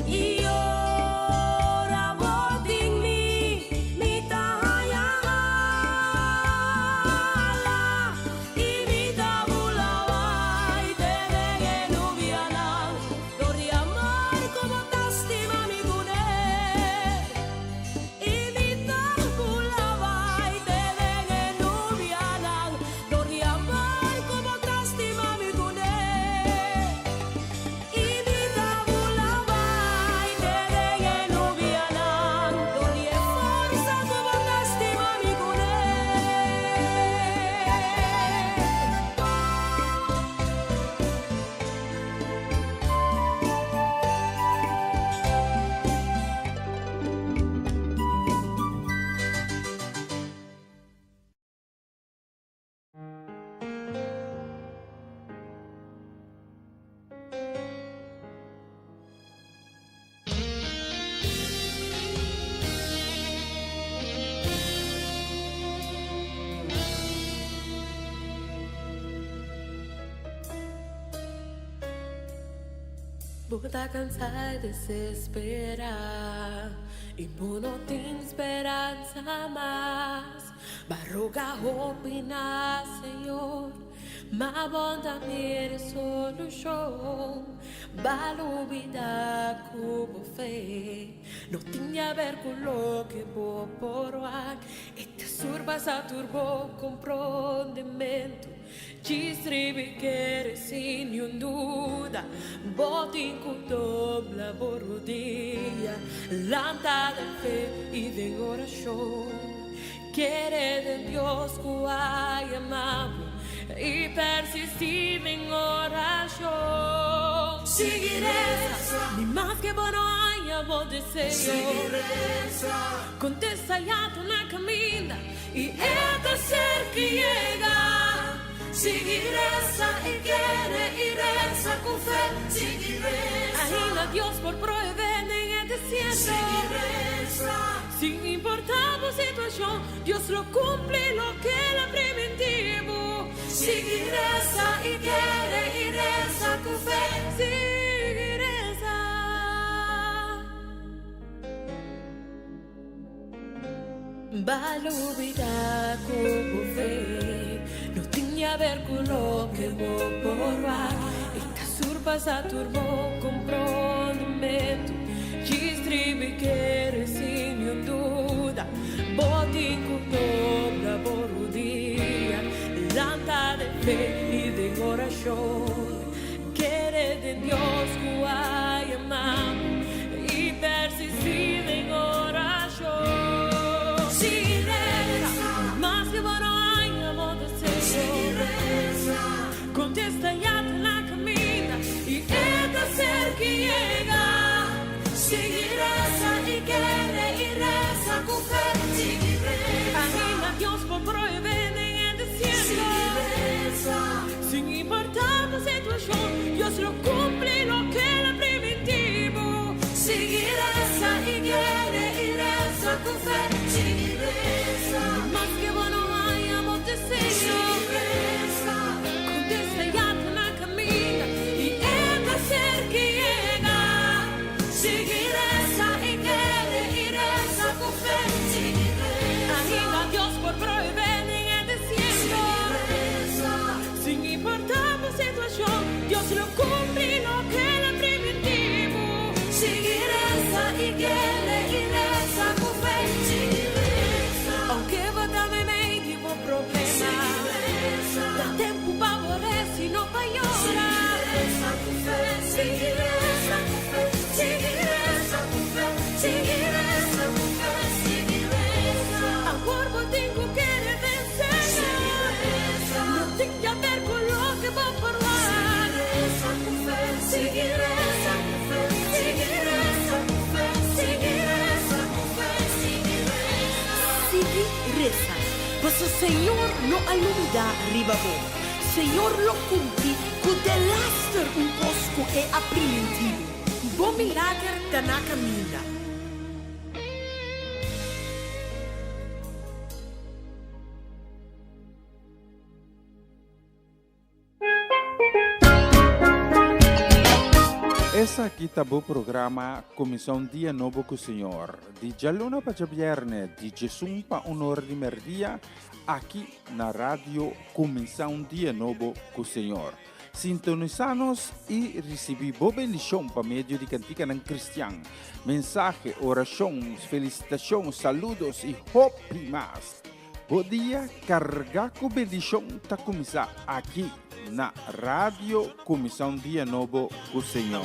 y ora vos in mi taya y mi tabula vai, te ven en Lubianang, torni amor como testimoni tu ne, y mi tabula vai, te ven en Lubianang, torni amor como testimoni tu ne, y mi tabula vai, te ven en Lubianang, torni forza como testimoni tu ne. Puta cansada de desesperar y no tem esperanza más. Barroga opina, Señor, ma bonda mire solución. Valo vida como fe, no tinha a ver con lo que vou provar. Este surba sa turbo comprendimento. Distribi che sin nenhum dúvida, botem com dobla borodia, lanta de fe y de oración. Quiere de Dios que hay amado y persistir en oración. Seguiré, ni más que bueno haya vos deseo. Contesta ya tu na camina y esta ser que llega. Seguiresa y quiere y reza con fe. Seguiresa. Ainda Dios por proveer en el desierto. Seguiresa. Sin importar la situación, Dios lo cumple lo que era preventivo. Seguiresa y quiere y reza con fe. Seguiresa. Valo vida como fe. No tinha a ver con lo que vou provar. Esta surpa sa turbo comprendimento. Distribi che sin nenhum dúvida. Botem com dobra borodia. Lanta de fe y de oración. Quiere de Dios que hay amado y persistir en oración. Seguiresa, más que bueno hay amor deseo. Contesta ya la camina y esta ser que llega. Seguiresa y quiere y reza con fe. Anima a Dios por proveer en el desierto. Sin importar la seguiresa, seguiresa, seguiresa, seguiresa. Agora vou tenho querer vencer. Não tenho que ver com o que vou falar. Seguiresa, seguiresa, seguiresa, seguiresa. Mas o Senhor não aluda riba bom. Senhor lo cumpri cu de laster un posco e apprimentivo. Bom milagre da na caminha. Essa aqui tá o programa Comissão Dia Novo com o Senhor. De Jaluna para Viernes, de Jesus para Honor de Merdia, aqui na rádio Comissão Dia Novo com o Senhor. Sintonizanos e recebi boa bendição para meio de cantiga ng Cristian. Mensagem, orações, felicitações, saludos e hope mais. Bom dia, carga com bendição tá começar aqui na rádio Comissão Dia Novo com o Senhor.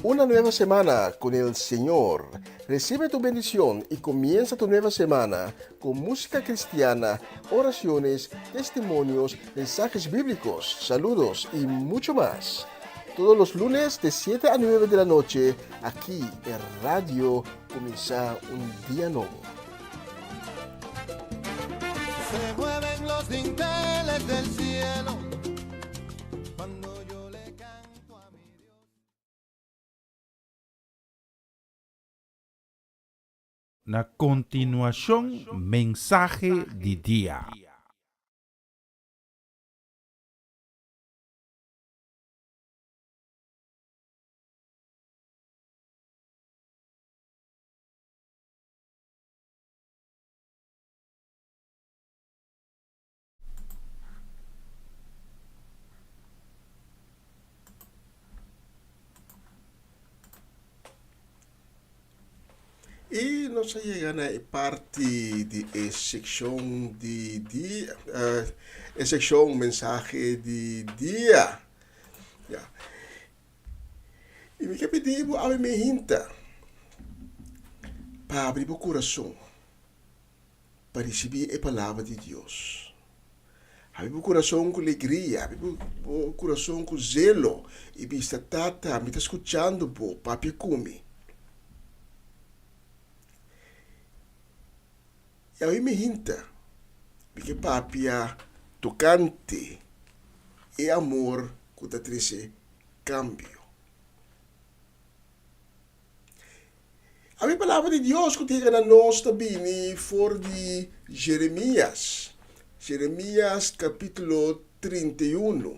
Una nueva semana con el Señor. Recibe tu bendición y comienza tu nueva semana con música cristiana, oraciones, testimonios, mensajes bíblicos, saludos y mucho más. Todos los lunes de 7 a 9 de la noche, aquí en Radio Comienza un Día Nuevo. Se mueven los dinteles del cielo cuando yo le canto a mi Dios. Na continuación, mensaje de día. E nós chegamos na parte de secção de dia, secção mensagem de dia. Yeah. E me quer pedir a minha hinta para abrir o coração para receber a palavra de Deus. Abrir o coração com alegria, abrir o coração com zelo e vista tata, me está escutando, papi come. E aí me hinta, porque papia tocante e amor que te trece cambio. A minha palavra de Deus que tem na nós também for de Jeremias. Jeremias capítulo 31.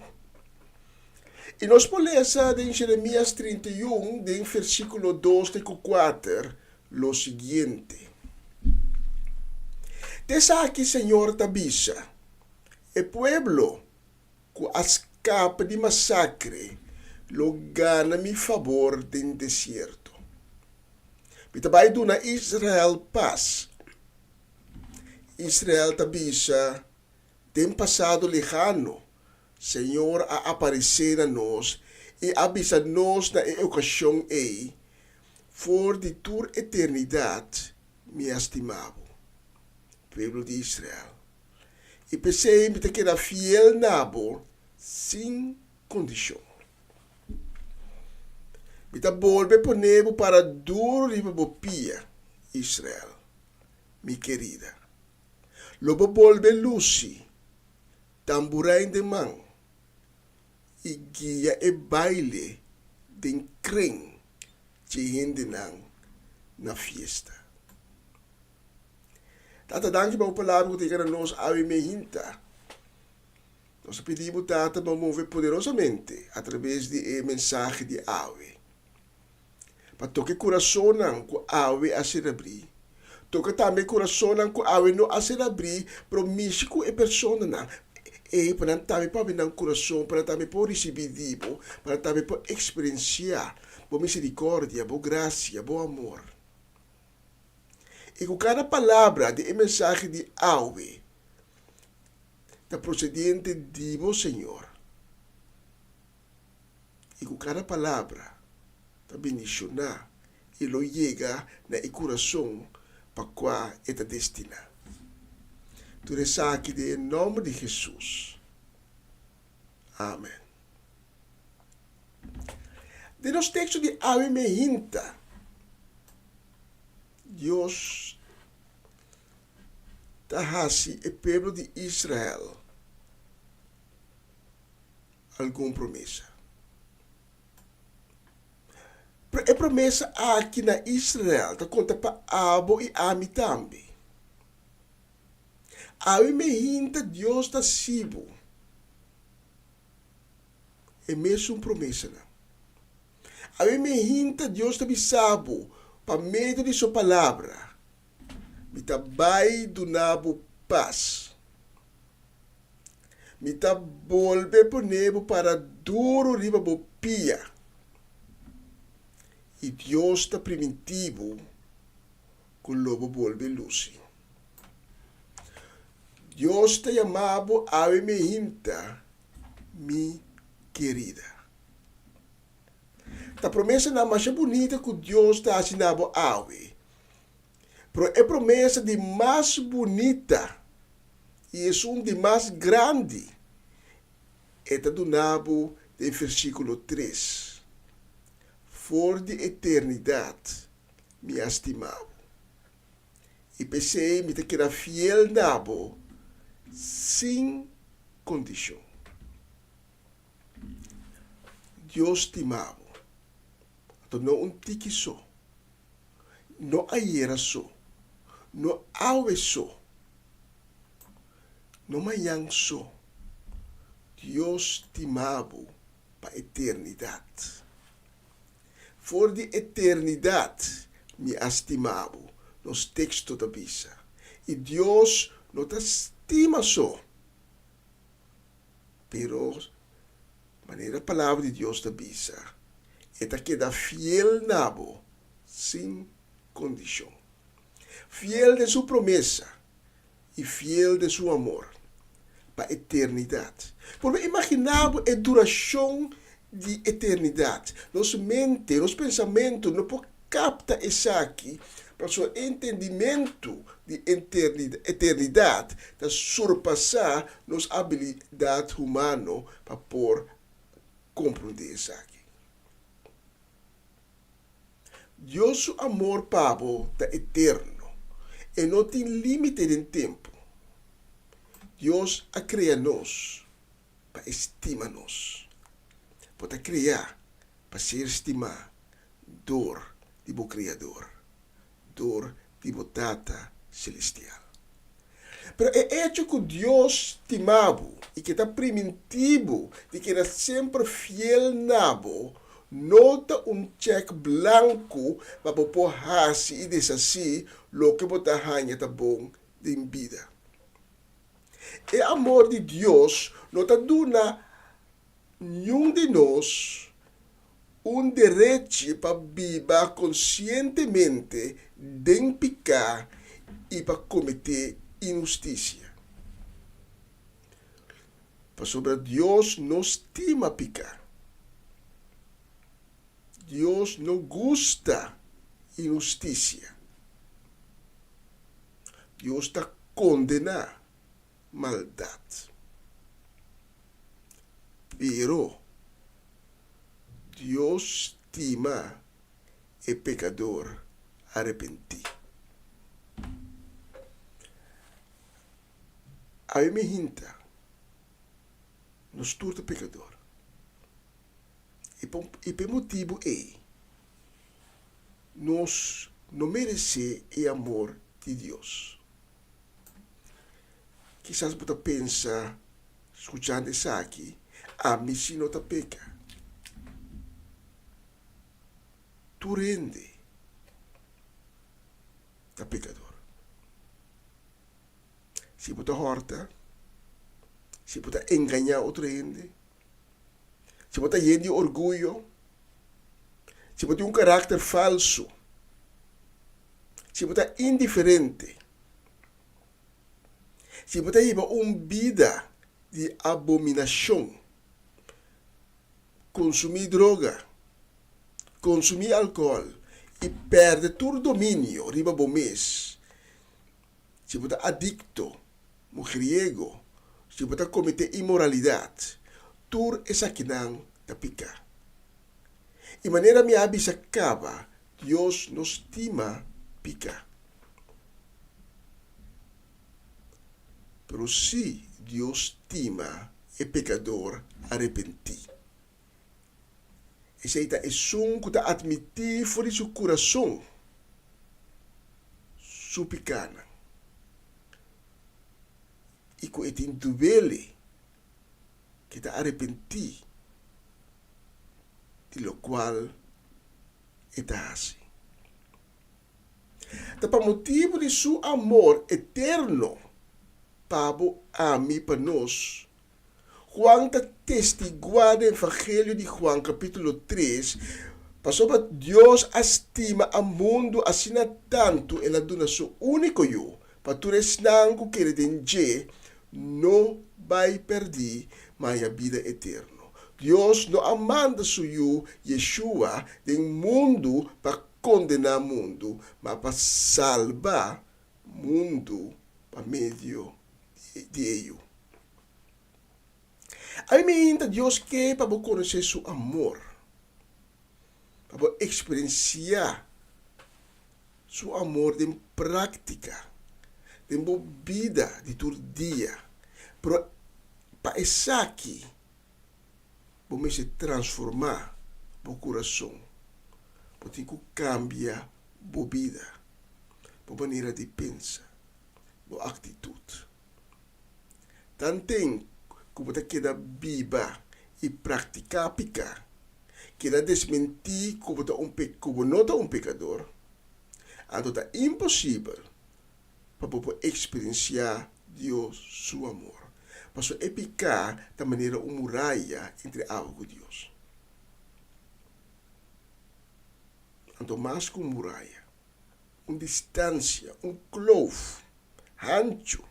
E nós podemos ler em Jeremias 31, de versículo 2 e 4, lo seguinte. Dessa aqui, Senhor, tabisa, o pueblo que escapa de massacre, lo gana mi favor do deserto. Bitabay do na Israel paz. Israel tabisa, tem passado lejano, Senhor a aparecer a nós e avisa nós na ocasião ei, for de tua eternidade, me estimavo. Pueblo de Israel. E pensei em que era fiel nabo, sem condição. Mita volve ponevo para duro e bopia, Israel, mi querida. Lobo volve luci, tamburain de mão, e guia e baile de kring, chihindinan na fiesta. Tata, danke para a palavra que tem nós a me hinta. Nós pedimos, Tata, para mover poderosamente através de mensagem de Awe. Para tocar coração com Awe a ser abrir. Toca também coração com Awe não a ser abrir, promíscuo e persona não. E para também para vir no coração, para também para receber dibo, para também para experienciar boa misericórdia, boa graça, bom amor. E com cada palavra de mensagem de Awe, da procedente divo Senhor. E com cada palavra, da bendicionar, e lo llega na coração para qual é a destina. Tu reza aqui em nome de Jesus. Amém. De los textos de Awe me hinta, Deus tahasi o povo de Israel alguma promessa. A promessa aqui na Israel está conta para Abo e Ami também. Awe me hinta Deus está sibo. É mesmo promessa, não? Awe me hinta Deus está bisabo para meio de sua palavra. Me tá vai do nabo paz. Me tá volve por nebo para duro riba bopia. E Deus está primitivo com lobo volve luci. Deus está chamado Awe me hinta, mi querida. A promessa não é mais bonita que Deus está assinando Awe. Pero é promessa de mais bonita e é um de mais grande. Está do nabo do versículo 3. For de eternidade, me estimava. E pensei me que era fiel nabo, sem condição. Deus estimava. Então não um tique só. Não ayer só. Não awe só. Não manhã só. Deus estimava para a eternidade. For de eternidade me estimava nos textos da Bíblia. E Deus não te estima só. Pero, maneira a palavra de Deus da Bíblia, é que dá fiel nabo, sem condição. Fiel de sua promessa e fiel de seu amor para a eternidade. Porque imaginava a duração de eternidade. Nossa mente, nosso pensamento não pode captar isso aqui para seu entendimento de eternidade, de surpassar nossa habilidade humana para por compreender isso aqui. Deus amor pavo é eterno e não tem limite de tempo. Deus a criar nós para estimar-nos. Pode criar para ser estimar dor de bo Criador, dor de bo Tata Celestial. Pero é hecho que Deus estimava e que está primitivo de que era sempre fiel nabo, nota cheque blanco para poder fazer e desfazer o que você está bom de vida. O amor de Deus não está dando nenhum de nós direito para viver conscientemente de pecar e para cometer injustiça. Para sobre Deus não estima pecar. Deus não gosta de injustiça. Deus está condenando maldade. Pero Deus estima o pecador arrepentir. A me hinta, nos turta pecador. E por motivo nós não merecemos o amor de Deus. Quizás você pensa, escutando isso aqui, mim se não te peca. Tu rende a pecador. Se você horta, se você enganar outro rende, se você tem orgulho, se você tem carácter falso, se você está indiferente, se você tem uma vida de abominação, consumir droga, consumir álcool e perde todo o domínio riba do mês, se você está adicto, mujeriego, se você comete imoralidade, tudo essa que não está pica. E maneira minha abisa acaba, Deus nos estima pica. Pero se Deus estima o pecador arrepentir. Esse é um que está admitir fora seu coração sua picana. E que ele tem dubele que está arrepentir, de lo qual está assim. Então, para motivo de seu amor eterno, Pabo ami para nós, Juan está testiguando no Evangelho de Juan, capítulo 3, passou para Deus estima a mundo assim tanto, ela dona seu único eu, para tu restar que ele tem não vai perder, mas a vida eterna. Deus não amanda seu Yeshua do mundo para condenar o mundo, mas para salvar o mundo para meio de ele. Aí me ainda Deus quer para conhecer seu amor, para experienciar seu amor em prática, em vida de todo dia, para essa aqui, vamos se transformar o coração, para ter que cambiar a vida, a maneira de pensar, a atitude. Tanto como você queda viva e praticar picar, queda desmentir como não é um pecador, então é impossível para poder experienciar Deus, seu amor. Para só picar da maneira uma muralha entre algo e Deus. Então, mais que uma muralha, uma distância, um clovo, ancho,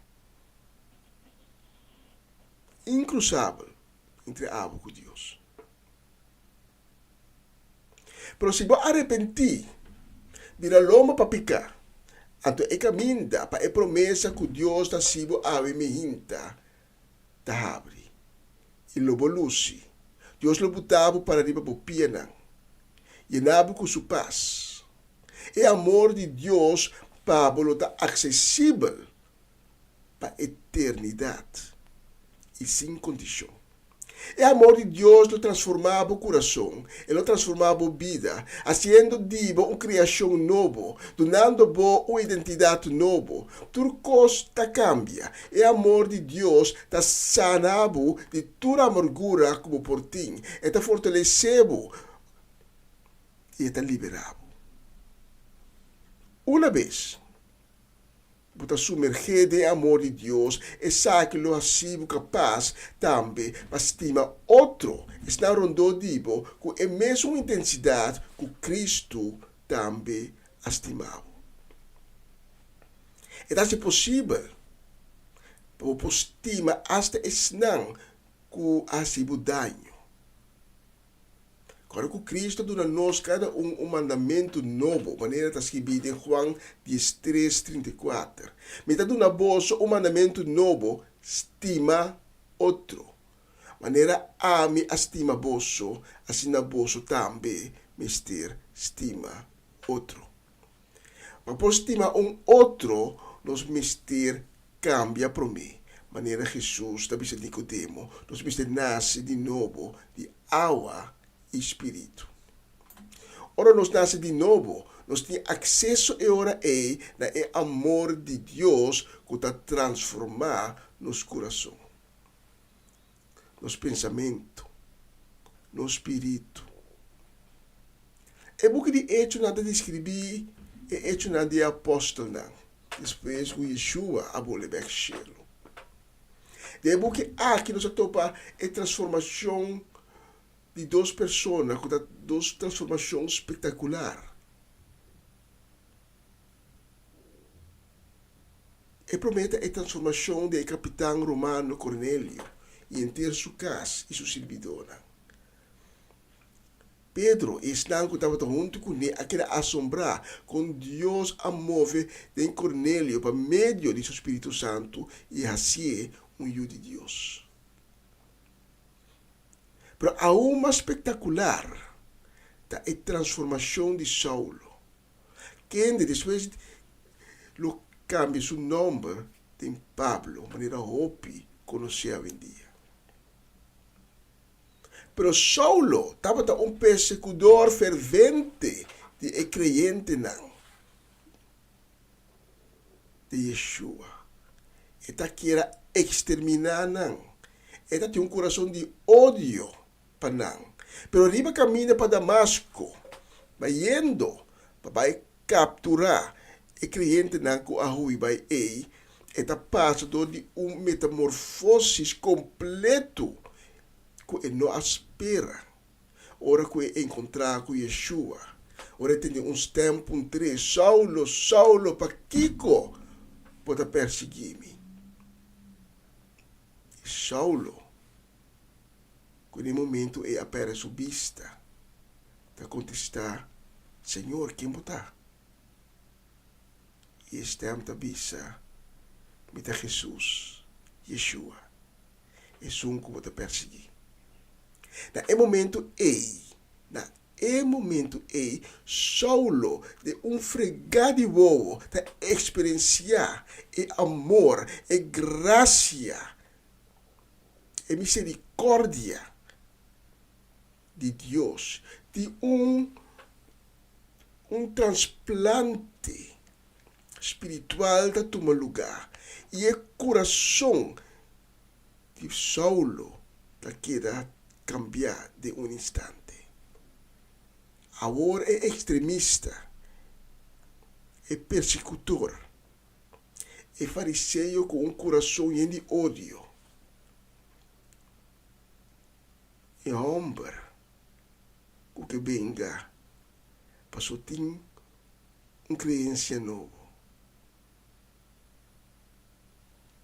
incruzável entre algo e Deus. Pero se você arrepentir, vira loma para picar, então é caminho para a promessa que Deus está sendo a minha da abre. E lobo luci. Deus lo botava para riba por pianão. E nabo com sua paz. E amor de Deus para está acessível para a eternidade. E sem condição. E amor de Deus lo transformava o coração, e lo transformava a vida, fazendo diva uma criação nova, dando-bo uma identidade nova. Tudo costa cambia, e amor de Deus está sanado de toda amargura como por ti, e está fortalecendo e está liberado. Uma vez, para sumergir de amor de Deus e sabe que lo ha sido capaz também para estimar outro, está rondando dibo com a mesma intensidade que Cristo também estimava. E é possível para estimar até esnan que ha sido dano. Agora que Cristo dá a nós cada um mandamento novo, maneira está escrito em Juan 13:34. Me está dando a vós um mandamento novo, estima outro. Maneira ame estima vós, assim a vós também mister estima outro. Mas por estima outro, nos mister cambia para mim. Maneira Jesus, da bisa Nicodemo, nos mister nasce de novo de água e espírito. Ora nos nasce de novo, nós temos acesso agora na amor de Deus que está transformar nos coração, nos pensamentos, no espírito. É porque de hecho nada de escrever, é hecho nada de apóstolo não. Depois que Yeshua abole o cielo. É porque aqui nós topa a transformação de duas pessoas, com duas transformações espetaculares. e promete a transformação do capitão romano Cornélio e inteira sua casa e sua servidora. Pedro estava junto com ele, aquele assombrar com Deus a mover em Cornélio por meio de seu Espírito Santo e assim filho de Deus. Pero aún mais espetacular é a transformação de Saulo, que depois lo cambia seu nome de Pablo, maneira Hopi conhecia hoje em dia. Pero Saulo estava perseguidor fervente de creyente de Yeshua. Eta queria exterminar não. Eta tinha coração de ódio para não. Pero arriba caminha para Damasco, vai indo para capturar o creyente não que ahui vai ei. Eta passa de metamorfose completo que ele não espera. Ora que ele encontrar com Yeshua. Ora tem uns tempos, Saulo, para Kiko, pode perseguir-me. Saulo, naquele momento, ele apera sua vista, para contestar, Senhor, quem está? E está a vista, me dá Jesus, Yeshua. É um que pode perseguir. Na momento Saulo de fregar de boa, de experienciar amor, graça, misericórdia de Deus, de transplante espiritual que toma lugar, e o coração de Saulo que queda cambiar de instante. Agora é extremista, é persecutor, é fariseu com coração de ódio. É homem que venga para só ter uma crença nova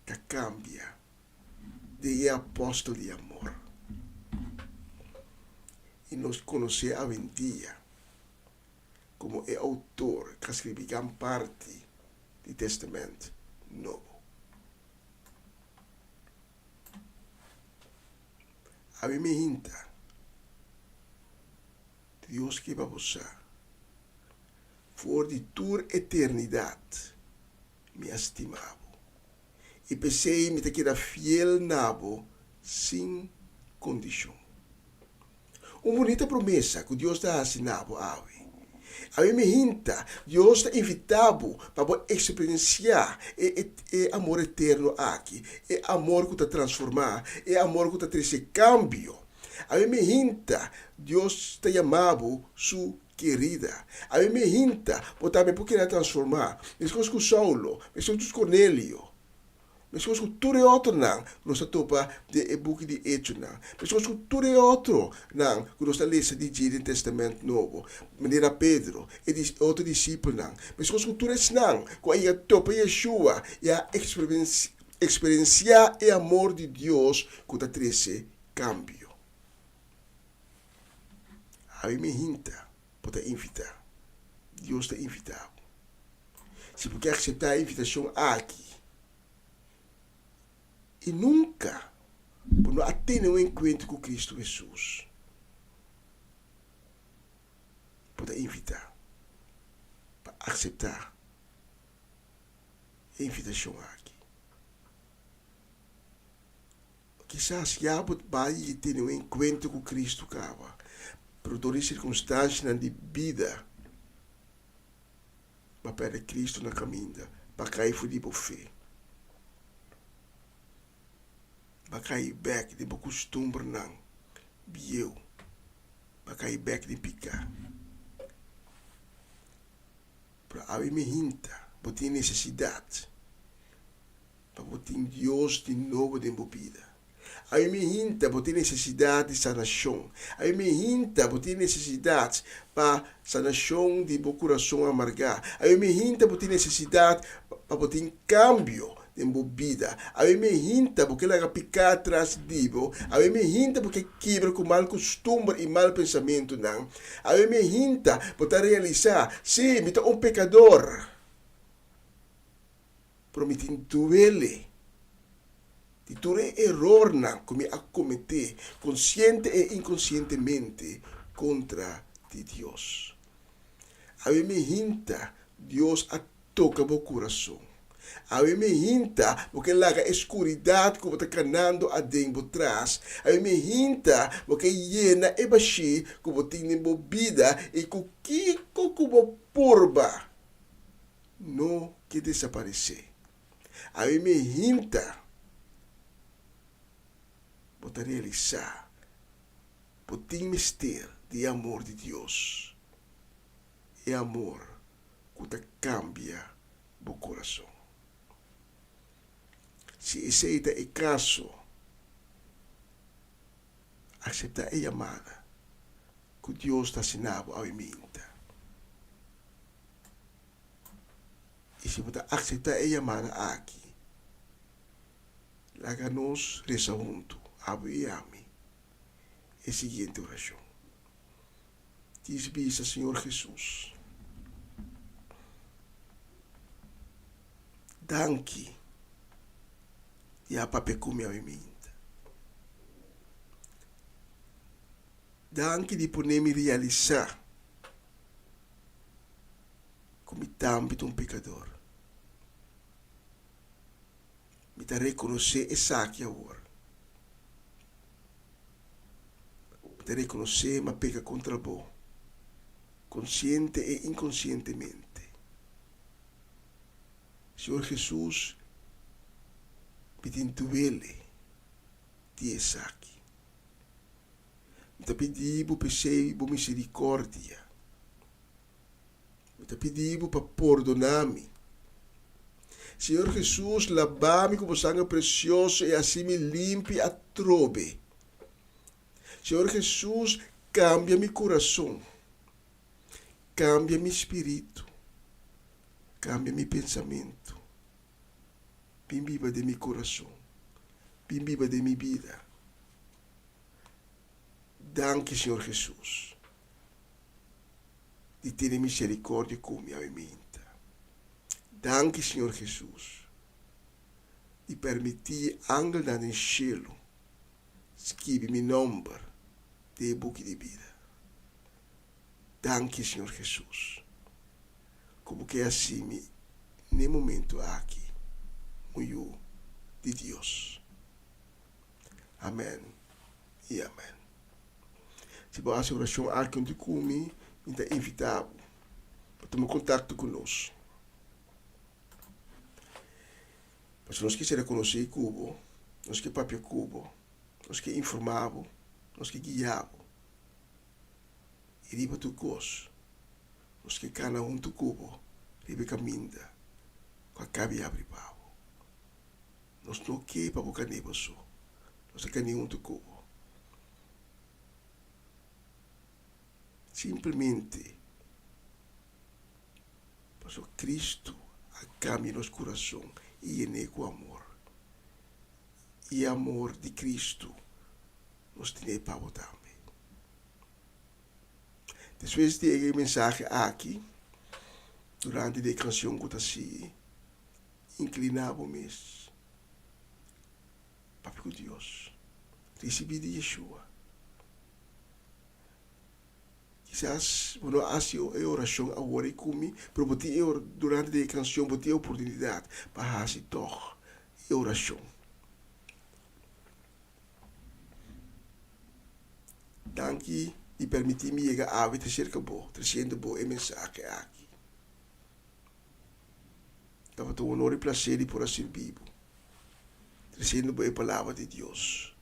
que cambia de apóstolo de amor. E nós conhecemos hoje em dia como é autor que escreve grande parte do Testamento Novo. A mim me hinta Deus que vai você for de tua eternidade me estimava e pensei me te queda fiel nabo sem condição. Uma bonita promessa que Deus está assinando a mim. A mim me hinta, Deus está invitado para experienciar o amor eterno aqui, o amor que está transformar, o amor que está trazendo cambio. A mim me hinta, Deus está chamando sua querida. A mim me hinta, porque ela transformar. As coisas com Saulo, as coisas com Cornélio. Mas coisas que tudo é outro não, nós topa de book de Hechos não. Mas coisas que tudo é outro não, que nós lemos de Testamento Novo. Maneira Pedro e outro discípulo não. Mas coisas que tudo é não, que aí topa Yeshua e a experienciar o amor de Deus que está trazendo cambio. Aí me hinta, pode invitar. Deus está invitado. Se você aceitar a invitação aqui, e nunca, por não ter um encontro com Cristo Jesus, pode invitar, para aceitar a invitação aqui. Quizás já vai ter um encontro com Cristo, cara, por todas as circunstâncias na vida, para perder Cristo na caminha, para cair de fé. Para cair back de costume não, bieu, para cair back de picar. Para a me hinta, para ter necessidade, para ter Deus de novo de vida. A mim hinta, você tem necessidade de sanação. A mim hinta, você tem necessidade para sanação de seu coração amargar. A mim hinta, você tem necessidade para você ter cambio de sua vida. A mim hinta, porque ela picar atrás de você. A mim hinta, porque quebra com mal costume e mal pensamento. Não. A mim hinta, para realizar, sim, eu sou pecador. Prometendo ele. De todo error que me acomete, consciente e inconscientemente, contra de Deus. A mim me hinta, Deus a toca o coração. A mim me hinta, porque lá a escuridão que você está canando a dentro atrás. A mim me hinta, porque llena e baixi que você tem na vida e que kiko como porba não que desaparecer. A mim me hinta, para realizar o mistério de amor de Deus. É amor que cambia o coração. Se esse é o caso, aceitar a chamada que Deus está assinando a mim. E se você aceitar a chamada aqui, láganos reza junto. Abre-me a seguinte oração. Diz bisa, Senhor Jesus. Danke. E a papecumi a mim. Danke de poder me realizar como também um pecador. Me dá reconhecer essa aqui agora. De reconhecer uma pega contra você, consciente e inconscientemente. Senhor Jesus, pedindo ele, de essa aqui. Me pedindo para ser por misericórdia. Me pedindo para perdonar-me. Senhor Jesus, lava-me com o sangue precioso e assim me limpe a trobe. Senhor Jesus, cambia meu coração, cambia meu espírito, cambia meu pensamento, bem viva de meu coração, bem viva de minha vida. Danke, Senhor Jesus, de ter misericórdia com minha mente. Danke, Senhor Jesus, de permitir angel no cielo escrever meu nome de book de vida. Danke, Senhor Jesus. Como que assim, no momento aqui, muito de Deus. Amém e amém. Se você faz oração aqui onde comigo, está invitado para tomar contato conosco. Mas nós que se reconhecer Cubo, nós que papel Cubo, nós que informavo, nós que guiavo. E riba tu cos, nós que cana tu cubo, riba caminda, com a cabe abre pau. Nós não que para boca nevoso, nós que nem tu cubo. Simplesmente, para Cristo a cambia nos coração e ene com amor. E amor de Cristo nos tem para o também. Depois de a mensagem aqui, durante a canção que assim, inclinávamos para Deus, recebi de Yeshua. Quizás, não hace a oração agora comigo, mas durante a canção, eu tenho a oportunidade para fazer toch a oração. Danke de permitir-me chegar a vida cerca boa, trazendo boa mensagem aqui. Estava tão honor e prazer de por servir, trazendo boa palavra de Deus.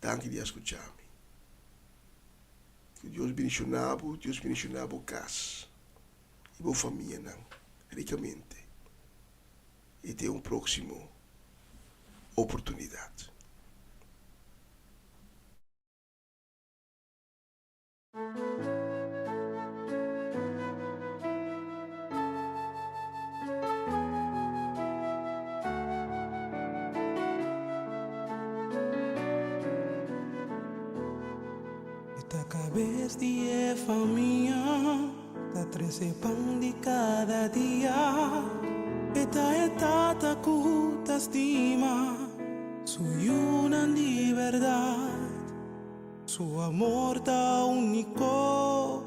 Danke de escutar-me. Que Deus bendicionava a casa e a família, ricamente. E até um próximo oportunidad. Esta cabeza de família, da 13 pão de cada dia. Esta etapa que estima, su una de verdad, su amor ta único,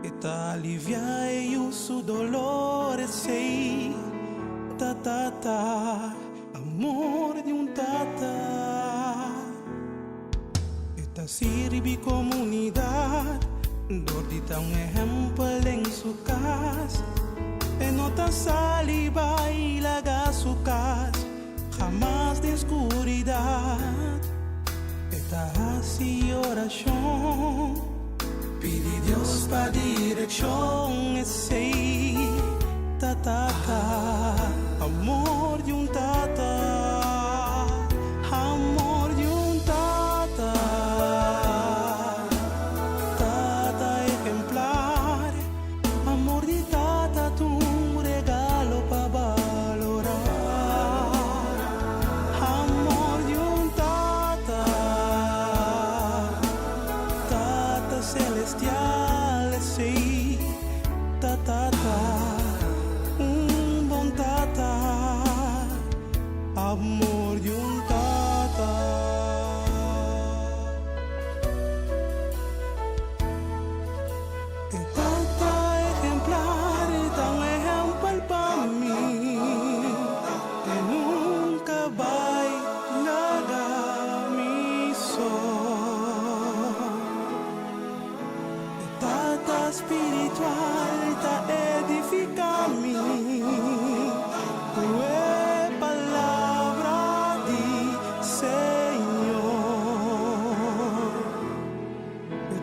esta alivia e su dolor sei, ta, amor de tata. Esta sirve comunidad, dordita un ejemplo en su casa. Nota saliva y laga su casa, jamás de oscuridad. Esta así oración, pide Dios pa' dirección, ese tata, amor de tata, amor de tata, tata ejemplar, amor de tata tú. Amor de tata. Tata ejemplar, tan ejemplar para mí, que nunca va a negar mi sol. Tata espiritual, ta edifica mi.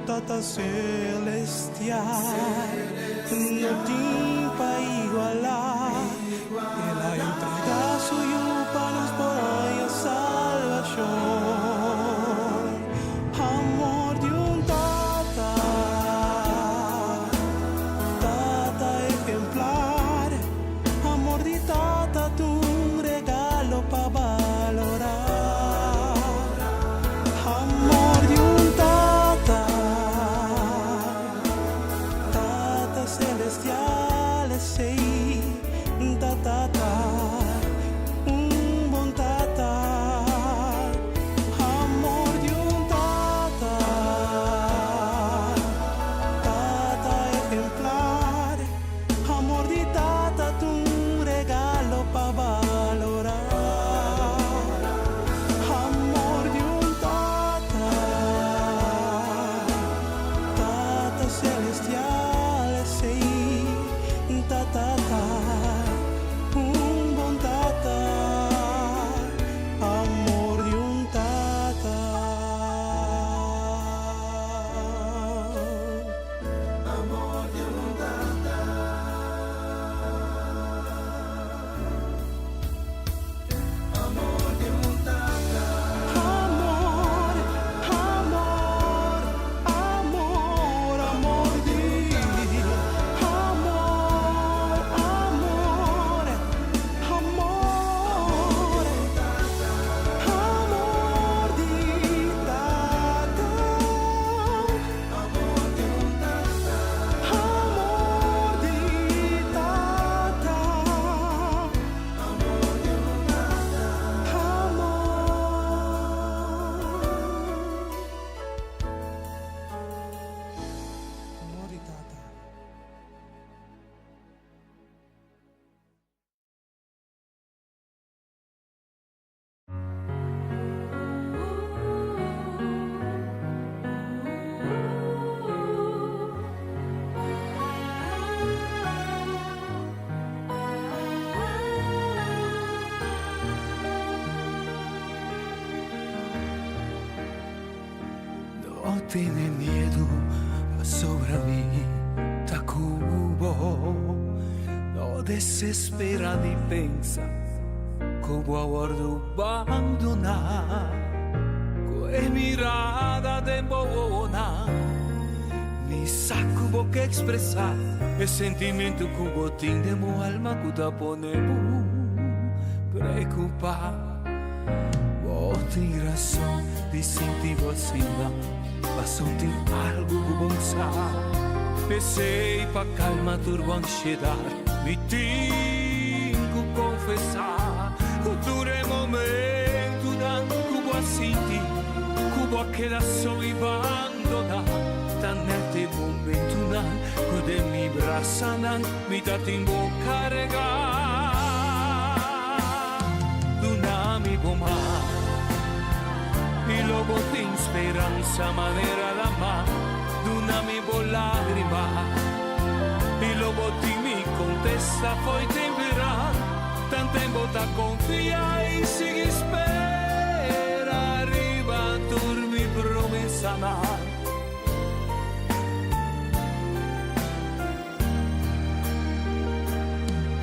Tata celestial, no tiene para igualar. Él ha entregado suyo para nos por salvación. Amor de tata, tata ejemplar. Amor de tata, tu un regalo para valorar. Amor de tata. Celestiales, sei, tata, un bon tata, amor de tata, tata ejemplar, amor de tata, tu un regalo pa' valorar, amor de tata, tata celestial. Tata, un bon tata, amor de tata, amor de tata, amor de tata, amor, amor, amor, amor de tiene miedo sobre mí, Tacubo. No desespera ni pensa Como aguardo abandonar, con mirada de embobona, mi saco que expresar el sentimiento que vos tiene en mi alma que te ponemos preocupar. Vos tienes razón de sentir vos va a sentir algo que vos pensei pa calma turbo ansiedad, mi tengo que confesar, futuro momento dan que vos sentir, que vos queda solo y abandonar, tan este momento dan que de mi brazo dan mi te tengo cargar, dunami bomba. Y luego de esperanza manera la mano d'una mi lágrima. Y luego de mi contesta foi temperar. Tan tempo ta confia y sigue espera. Arriba turmi promessa mar.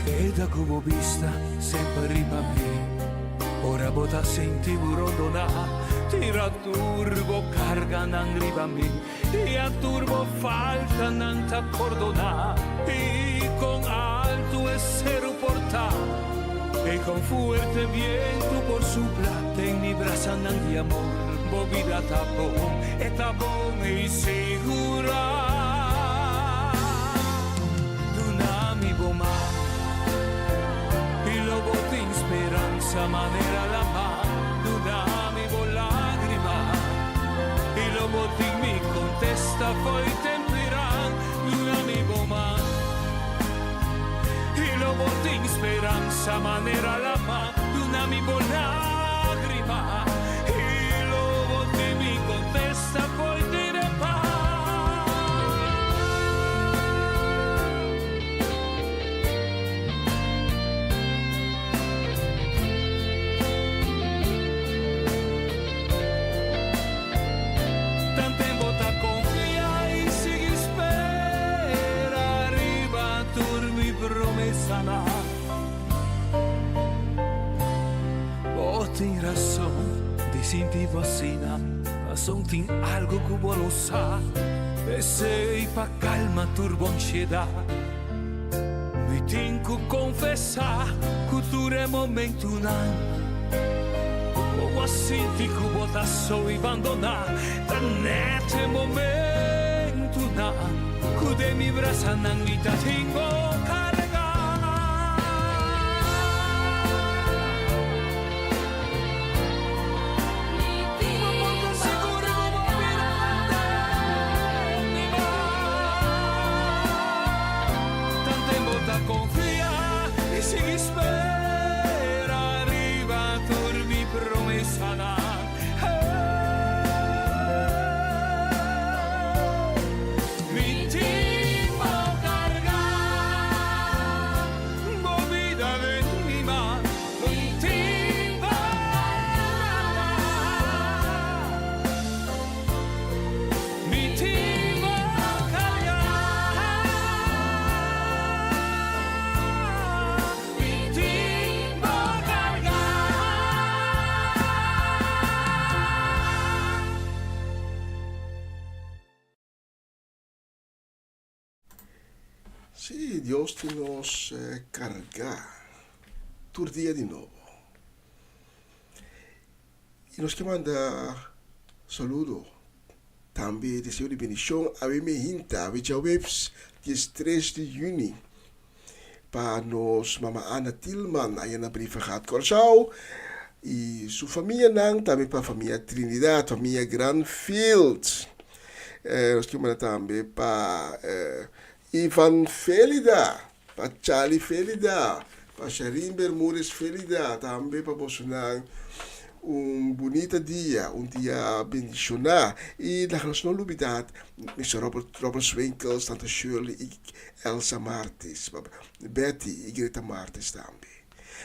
Queda como vista sempre arriba a me. Ora bota senti burondona. Tira turbo carga nan riba mi y a turbo falta nan ta cordona y con alto esero portar y con fuerte viento por sopla en mi brasa nan di amor bovida tabón y segura d'una mi bomba y luego de esperanza manera la mano d'una mi bola Boti mi contesta poi temperan un amigo más y lo boti in speranza manera la mano un amigo lágrima y lo boti mi contesta poi dire Vos tienes razón de sentir vacina, sentir algo que vos lo sabes. Pensei pa calma turbo ansiedad. Mi tengo que confesar que dure momento nan. Vos senti que vos ta solo y abandonar. Tan este momento nan. Que de mi brasa nan mi ta tengo confía y sin espera arriba por mi promesa mi tiempo cargar movida de mi mano mi tiempo mi tiempo Sí, Dios te nos carga tu día de nuevo. Y nos que manda saludo. También deseo de bendición a mi hinta, a mi webs, 3 de junio. Para nos mama Ana Tillman, aí na brief gaat Corsau. E sua família não, também para a família Trinidad, família Granfield. Nós que manda também para Ivan Felida, para Charlie Felida, para Sharin Bermúdez Felida, também para Bolsonaro. Bonito dia, dia bendicionar. E na nossa novidade, Mr. Robert Swinkels, Tante Shirley e Elsa Martins, Betty e Greta Martins também.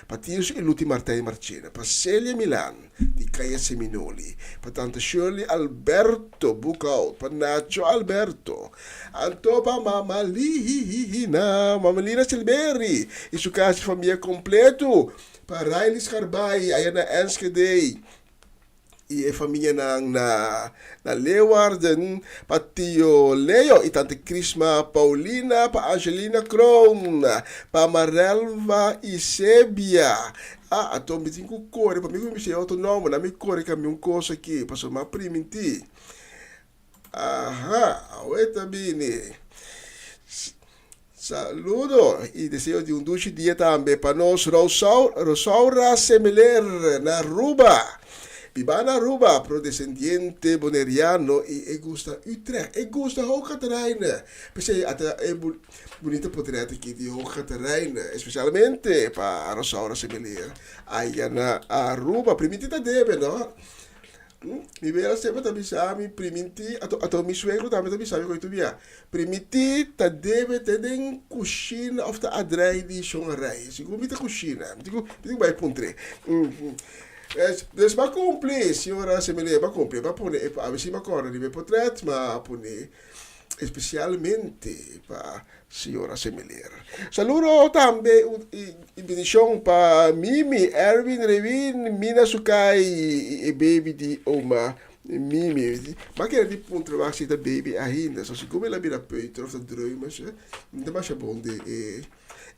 Patirso e Luti Martijn Marcena, pa Celia Milan, di Kaya Seminoli, pa Tante Shirley Alberto Bukout, pa Nacho Alberto, anto pa Mama Lina Silberi, e su casa famiglia completo, pa Riley Scarbay, ayan na Enschede, e famiglia na Leeuwarden, pa Tio Leo, e Tante Crisma Paulina, pa Angelina Kroon, pa Marelva Isebia. Ato mi tingu core, pa mi sei autonomo, na mi core kami un cosa aqui, pa somma priminti. Aspetta bene. Saludo e deseo de dulce dia também para nós, Rosaura Semeler, na Aruba. Viva na Aruba, pro descendiente boneriano e gusta Utrecht. E gusta Hoge Terreinen. Pensei, é bonita portret aqui de Hoge Terreinen, especialmente para Rosaura Semeler. Aí na Aruba, primitita deve, não? Mi vera sempre também sabe, primiti, ato mi suegro também sabe como tu via. Primiti ta deve ter den cozinha of ta adrei di songerai. Sigo mi ta cozinha, digo vai puntre. Dus ma compli, signora Semelia, ma compli, ma pone, avessi ma corre di me potret, ma pone specialmente pa signora Semelia. Saludo tambe in benedizione pa Mimi, Erwin, Revin, Mina Sukai e baby di Oma. Mimi, ma che era di punto va da baby a hinda, so siccome la mira peuter of the drumers, non ma bonde e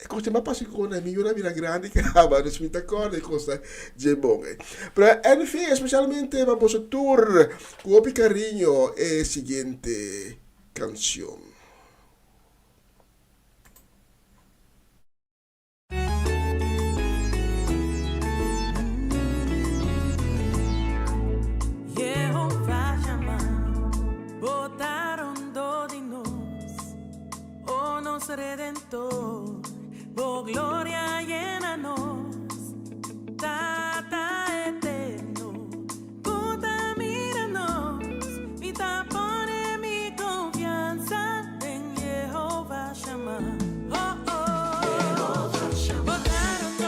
costa ma passi con una migliore mira grande che ma non mi d'accordo e costa gebonge. Però NF specialmente va posso tour con Picarino e siguiente canzone. Redentor, oh gloria llénanos, Tata eterno, contamíranos, mi tapone mi confianza en Jehová Shammah. Oh, oh, Jehová Shammah.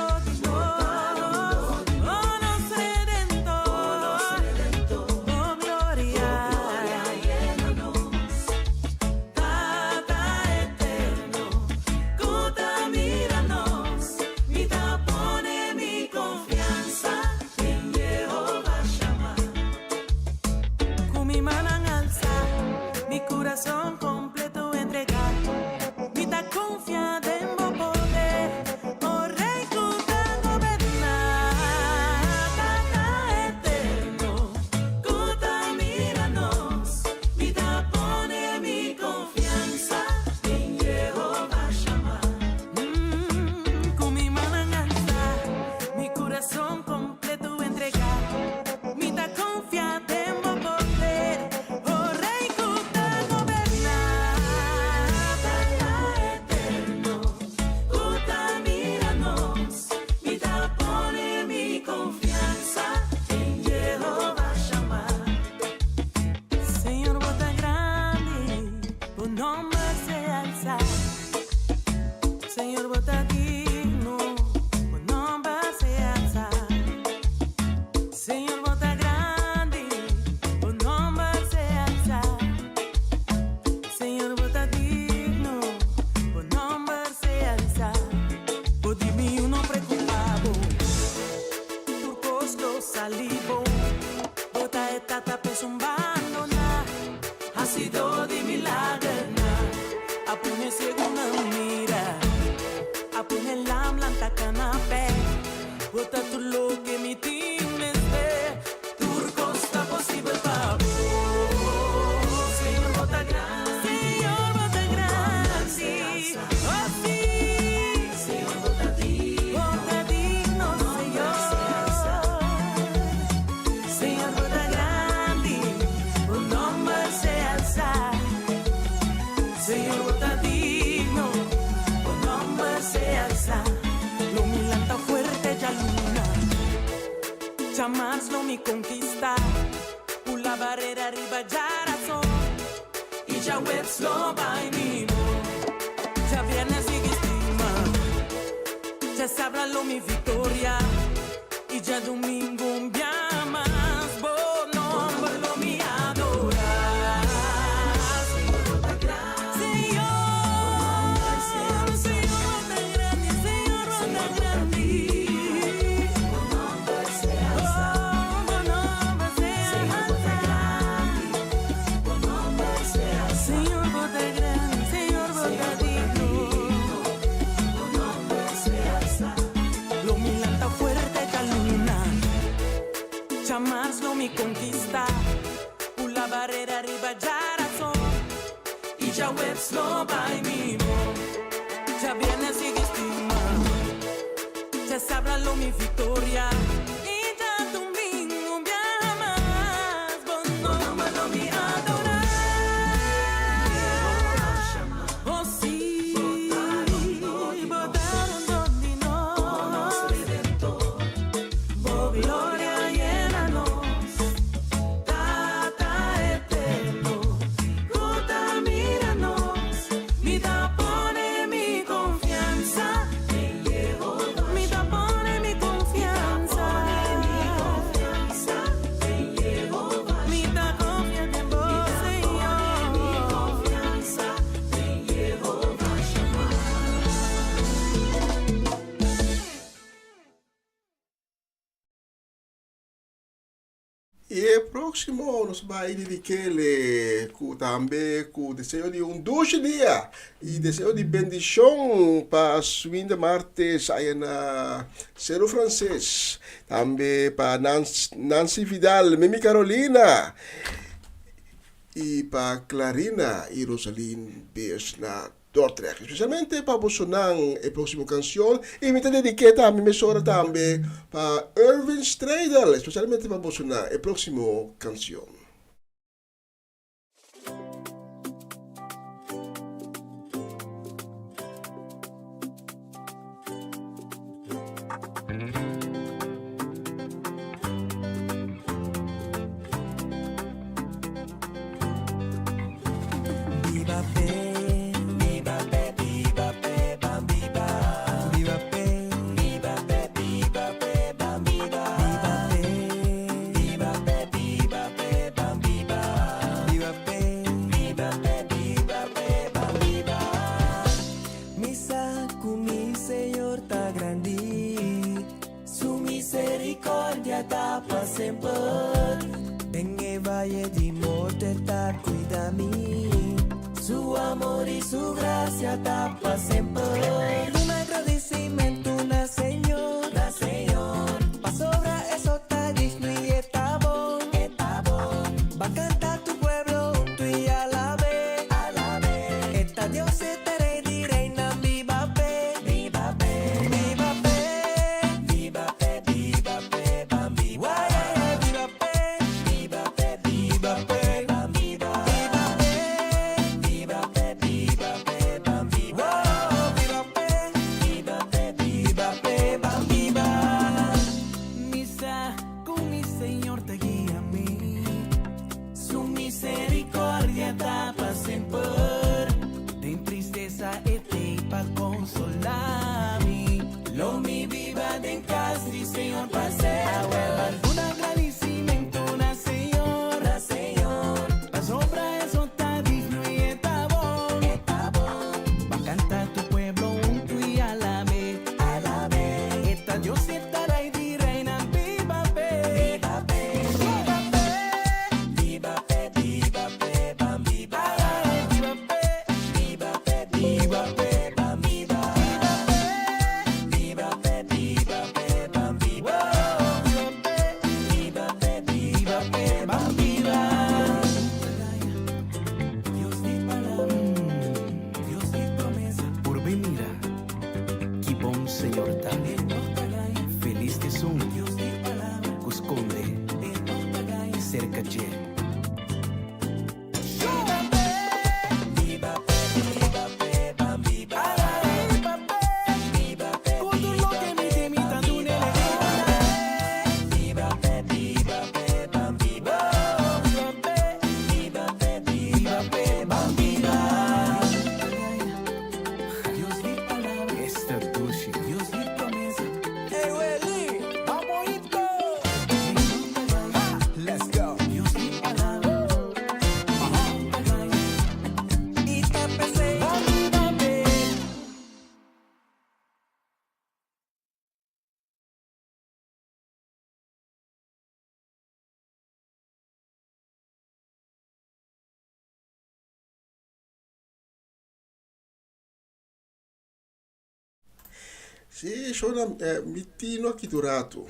Votaron todos, oh nos redentor, oh gloria llénanos, Tata eterno. Míranos, mi tapone mi confianza en Jehová Shammah. Con mi mano en alza, mi corazón completo entregar, mi ta confiada en vos poder, oh Rey cuta gobernar, Tata eterno, cuta míranos, mi tapone mi confianza en Jehová Shammah. Corazón completo entregar, mi ta confiada en vos poder, oh Rey cuta gobernar, Tata eterno, cuta míranos, mi ta pone mi confianza en Jehová Shammah. Señor, vos tan grande, tu nombre se alza, Señor, vos tan digno, Señor, vos tan grande, tu nombre se alza. Señor, vos tan digno, tu nombre se alza. Por di mí uno preocupado, por costo salivo. Bota etata pesumbando na, ha sido de milagro na. Apune segunda mira, apune lam lanta canapé. Bota tu lo que mi time ve, turco está posible para vos. Señor, bota grande, Señor, bota grande, sí, oh sí. Señor, bota digno, Señor. Señor, bota grande, tu nombre se alza. Señor, bota digno, tu nombre se alza. Lo milanta fuerte ya luna, jamás lo mi conquista. La barrera arriba ya razón y ya webs lo va y mimo. Ya viernes sigue estima, ya ya sabralo mi victoria y ya domingo un día más vos nombre lo mi adorar. Señor, tan grande, Señor, tan grande, Señor, tan grande. Tu nombre sea alzado, tu nombre sea alzado. Tu nombre sea alzado. Señor, vos tan grande, Señor, vos tan digno. Tu nombre sea alzado. Lo milanta fuerte calumna, llamarlo mi conquista. La barrera arriba ya razón y ya webs lo va y mismo. Ya viene sigue estima, ya sabralo mi victoria y ya domingo un día más. Vos no lo mi adorar. Oh sí, votaron donde no. Oh gloria llénanos, Tata eterno, contamíranos. Mi da pone mi confianza en Jehová. Mi da pone mi confianza en Jehová. Mi da confianza en vos, Señor. Mi confianza en Jehová. E o próximo nos vai dedicar também com o desejo de doce dia e desejo de bendição para Swinda Martes aí na Cero Francês, também para Nancy Vidal, Mimi Carolina e para Clarina e Rosaline Beers na Dordrecht, especialmente para Bolsonaro a próxima canção e me dediquei também emissora também para Irving Stradel, especialmente para Bolsonaro a próxima canção. Viva pe, viva pe, viva pe, bam, viva. Viva pe, viva pe, viva pe, bam, viva. Viva pe, viva pe, bam, viva. Viva pe, viva pe, bam, viva. Misa con mi Señor ta grandi, su misericordia ta pa sempre. En el valle di morte ta cuida mi. Su amor y su gracia tapa siempre. Un agradecimiento na Señor, pa sobra eso ta digno y está bon. Va a cantar tu pueblo junto y a la vez. Esta Dios se te rey reina, viva pe, viva pe, viva pe, viva pe, viva pe, bam, viva. Viva pe, viva pe, viva pe, bam, viva. Viva pe, viva pe, bam, viva. Viva pe, Sì, sono mitino aqui durato.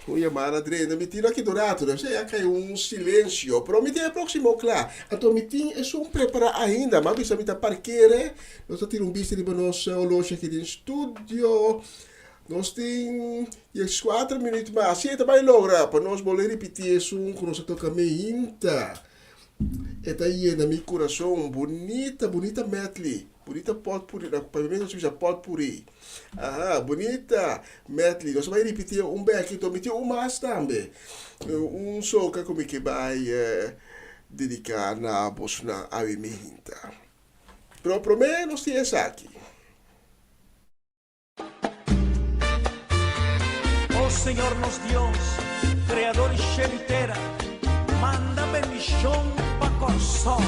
Uma maravilha, mitino aqui durato. Deve ser aqui silêncio. Pero mitin é próximo, claro. Então mitin é só preparar ainda. Mas bisa mita parqueira. Nós temos visto de nós loja aqui no estúdio. Nós temos 4 minutos mais. Sim, também logra. Para nós poder repetir isso com nós toca meinta. Eta aí na meu coração bonita medley. Bonita potpourri, para mim nós já potpourri. Bonita medley. Nós vamos repetir beco, então meter mais também. Soca como que vai dedicar na bosna a minha. Pero por mim nós temos aqui. Oh Señor nos Dios, creador y shelitera, manda bendición pa' corazón.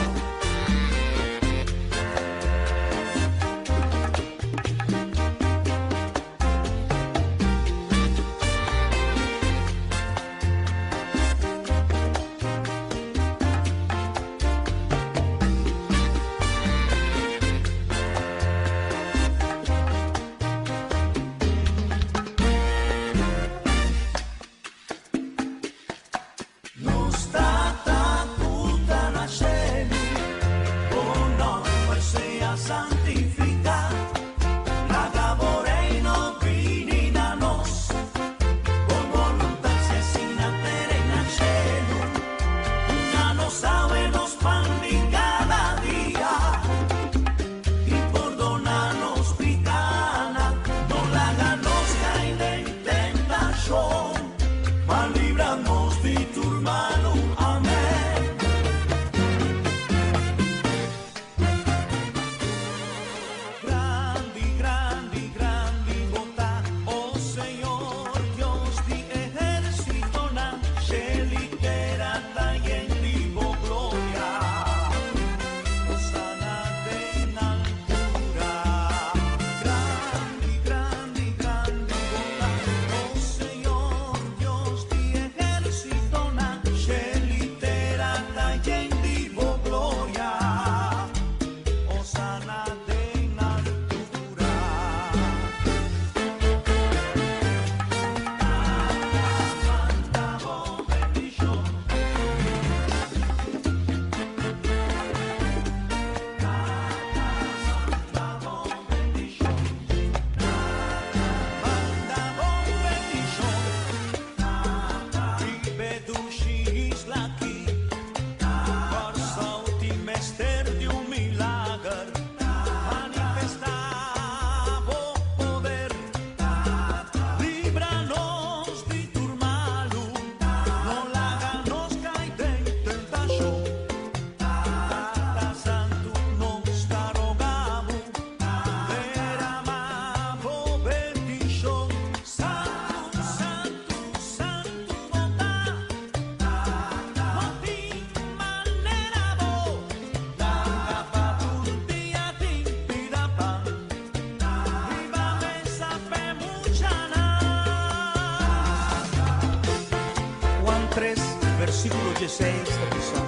Versículo 16 da visão.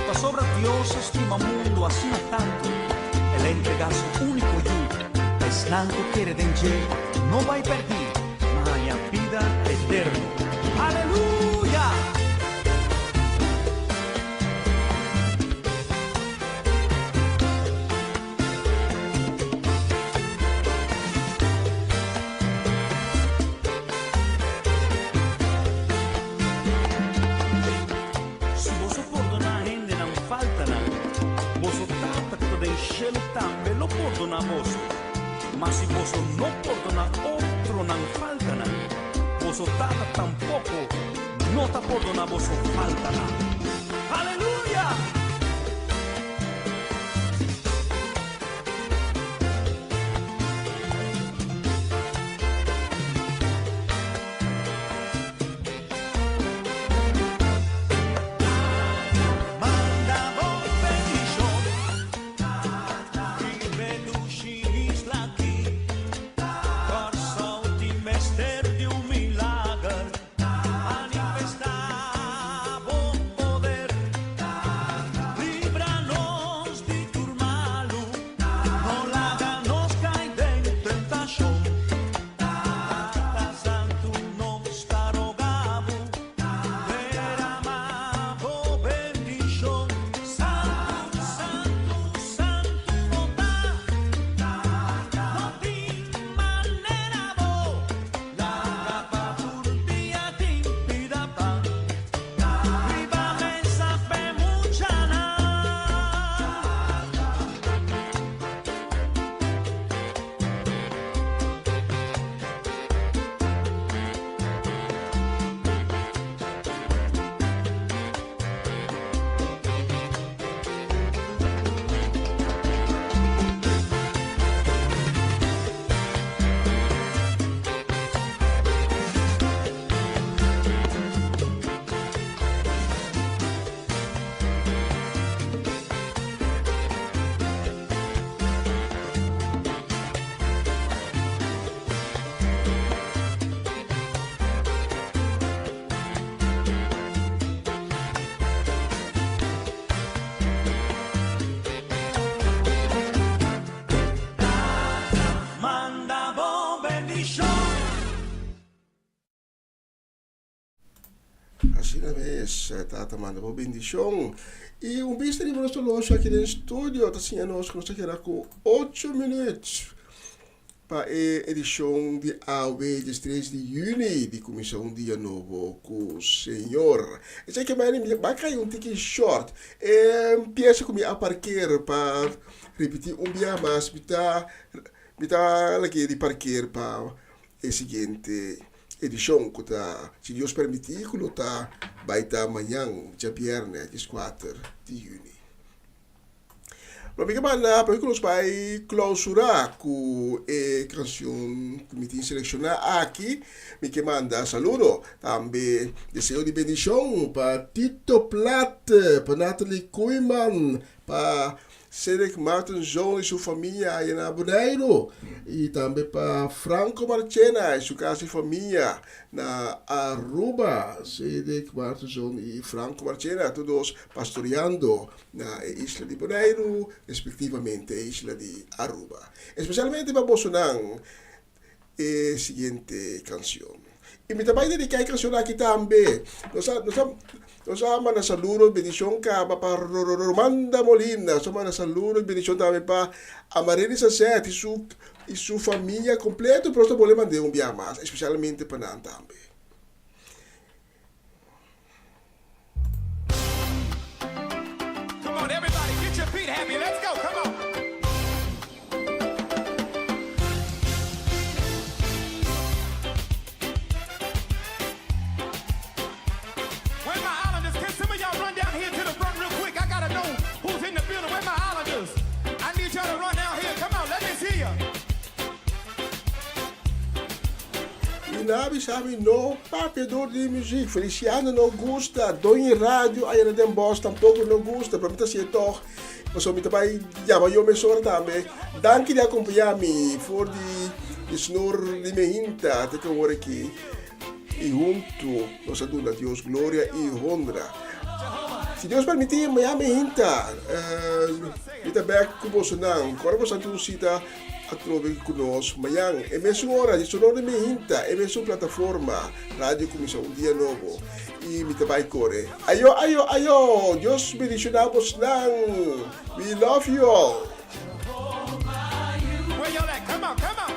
Pa sobra Dios estima mundo acima tanto, Ele entrega su único hijo, es nanto quiere denje, no va a perder, mas a vida eterna. Aleluya. Mas se vos não perdona outro, não falta nada. Vos tampouco não te perdona, vos falta nada. Aleluia! Manifestar Assim mesmo, tá tomando uma bendição. E vista de nosso loja aqui no estúdio, tá assim, nós conseguimos com 8 minutos para a edição de AUE de 3 de junho de Comissão Dia Novo com o Senhor. Eu sei que vai cair um ticket short. Empieza comigo a parquear para repetir dia mais, me tá aqui de parquear para a seguinte edição que tá, se Deus permitir, que tá vai estar amanhã, dia viernes, 4 de junho. Para mim, para que nós vai clausurar com a canção que me tem selecionado aqui, me que manda saludo, também desejo de bendição para Tito Plata, para Natalie Koeman, para Cedric Martin João e sua família aí na Bonaire, e também para Franco Marchena e sua casa e família na Aruba. Cedric Martin João e Franco Marchena, todos pastoreando na isla de Bonaire, respectivamente a isla de Aruba. Especialmente para Bolsonaro, a seguinte canção. E me também dedicar a canção aqui também. Nós amamos na saludo, bendição para Romanda Molina, nós amamos na saludo, bendição também para Amareli Sasset e sua família completa, para nós podemos mandar dia mais, especialmente para nós também. Come on, everybody, get your feet happy, let's go, come on. Nabi sabe no papedor de música. Feliciano não gosta, Doni Rádio, aí na Dembos tampouco não gosta. Para mim tá assim, então, mas eu me também já vai eu me sorte também. Danke de acompanhar-me, for de snor de mehinta, até que eu vou aqui. E junto, nós aduna Deus glória e honra. Se Deus permitir, amanhã mehinta, me também com Bolsonaro, agora você tem cita a trover conosco amanhã. É mesmo hora de sonora de mehinta, é mesmo plataforma, Rádio Comissão Dia Novo. E me também corre. Ayo, Deus bendicionar Bolsonaro. We love you all. Where y'all at? Come on, come on.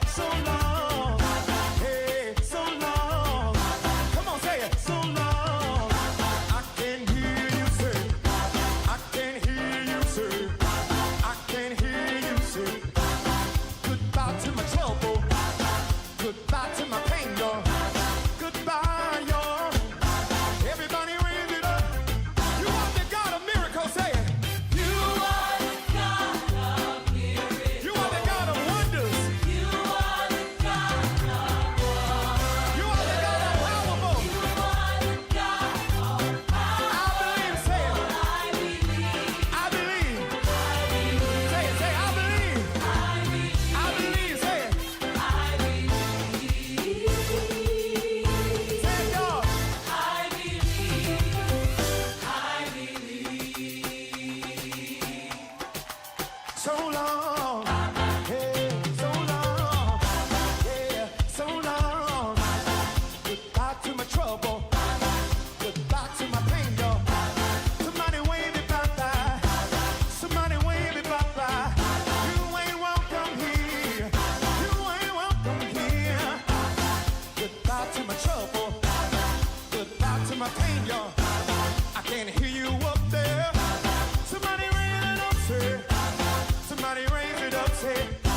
so long. Hey, so long. Come on, say it, so long. I can hear you say, I can hear you say, I can hear you say, goodbye to my trouble, goodbye to my pain, y'all. Goodbye, y'all. Everybody raise it up. You are the God of miracles, say it. You are the God of miracles. You are the God of wonders. You are the God of wonders. You are the God of powerful. You are the God of power. I believe, say it. I believe. I believe. I believe. Say it, say I believe. I believe. I believe, say it. I believe. Say it, y'all. I believe. I believe. So long. Hey, so long. Yeah, so long. Goodbye to my trouble. Goodbye to my pain, y'all. Somebody wave it bye-bye. Somebody wave it bye-bye. You ain't welcome here. You ain't welcome here. Goodbye to my trouble. Goodbye to my pain, y'all. I can't hear you up there. Somebody raise it up, say. Somebody raise it up, say.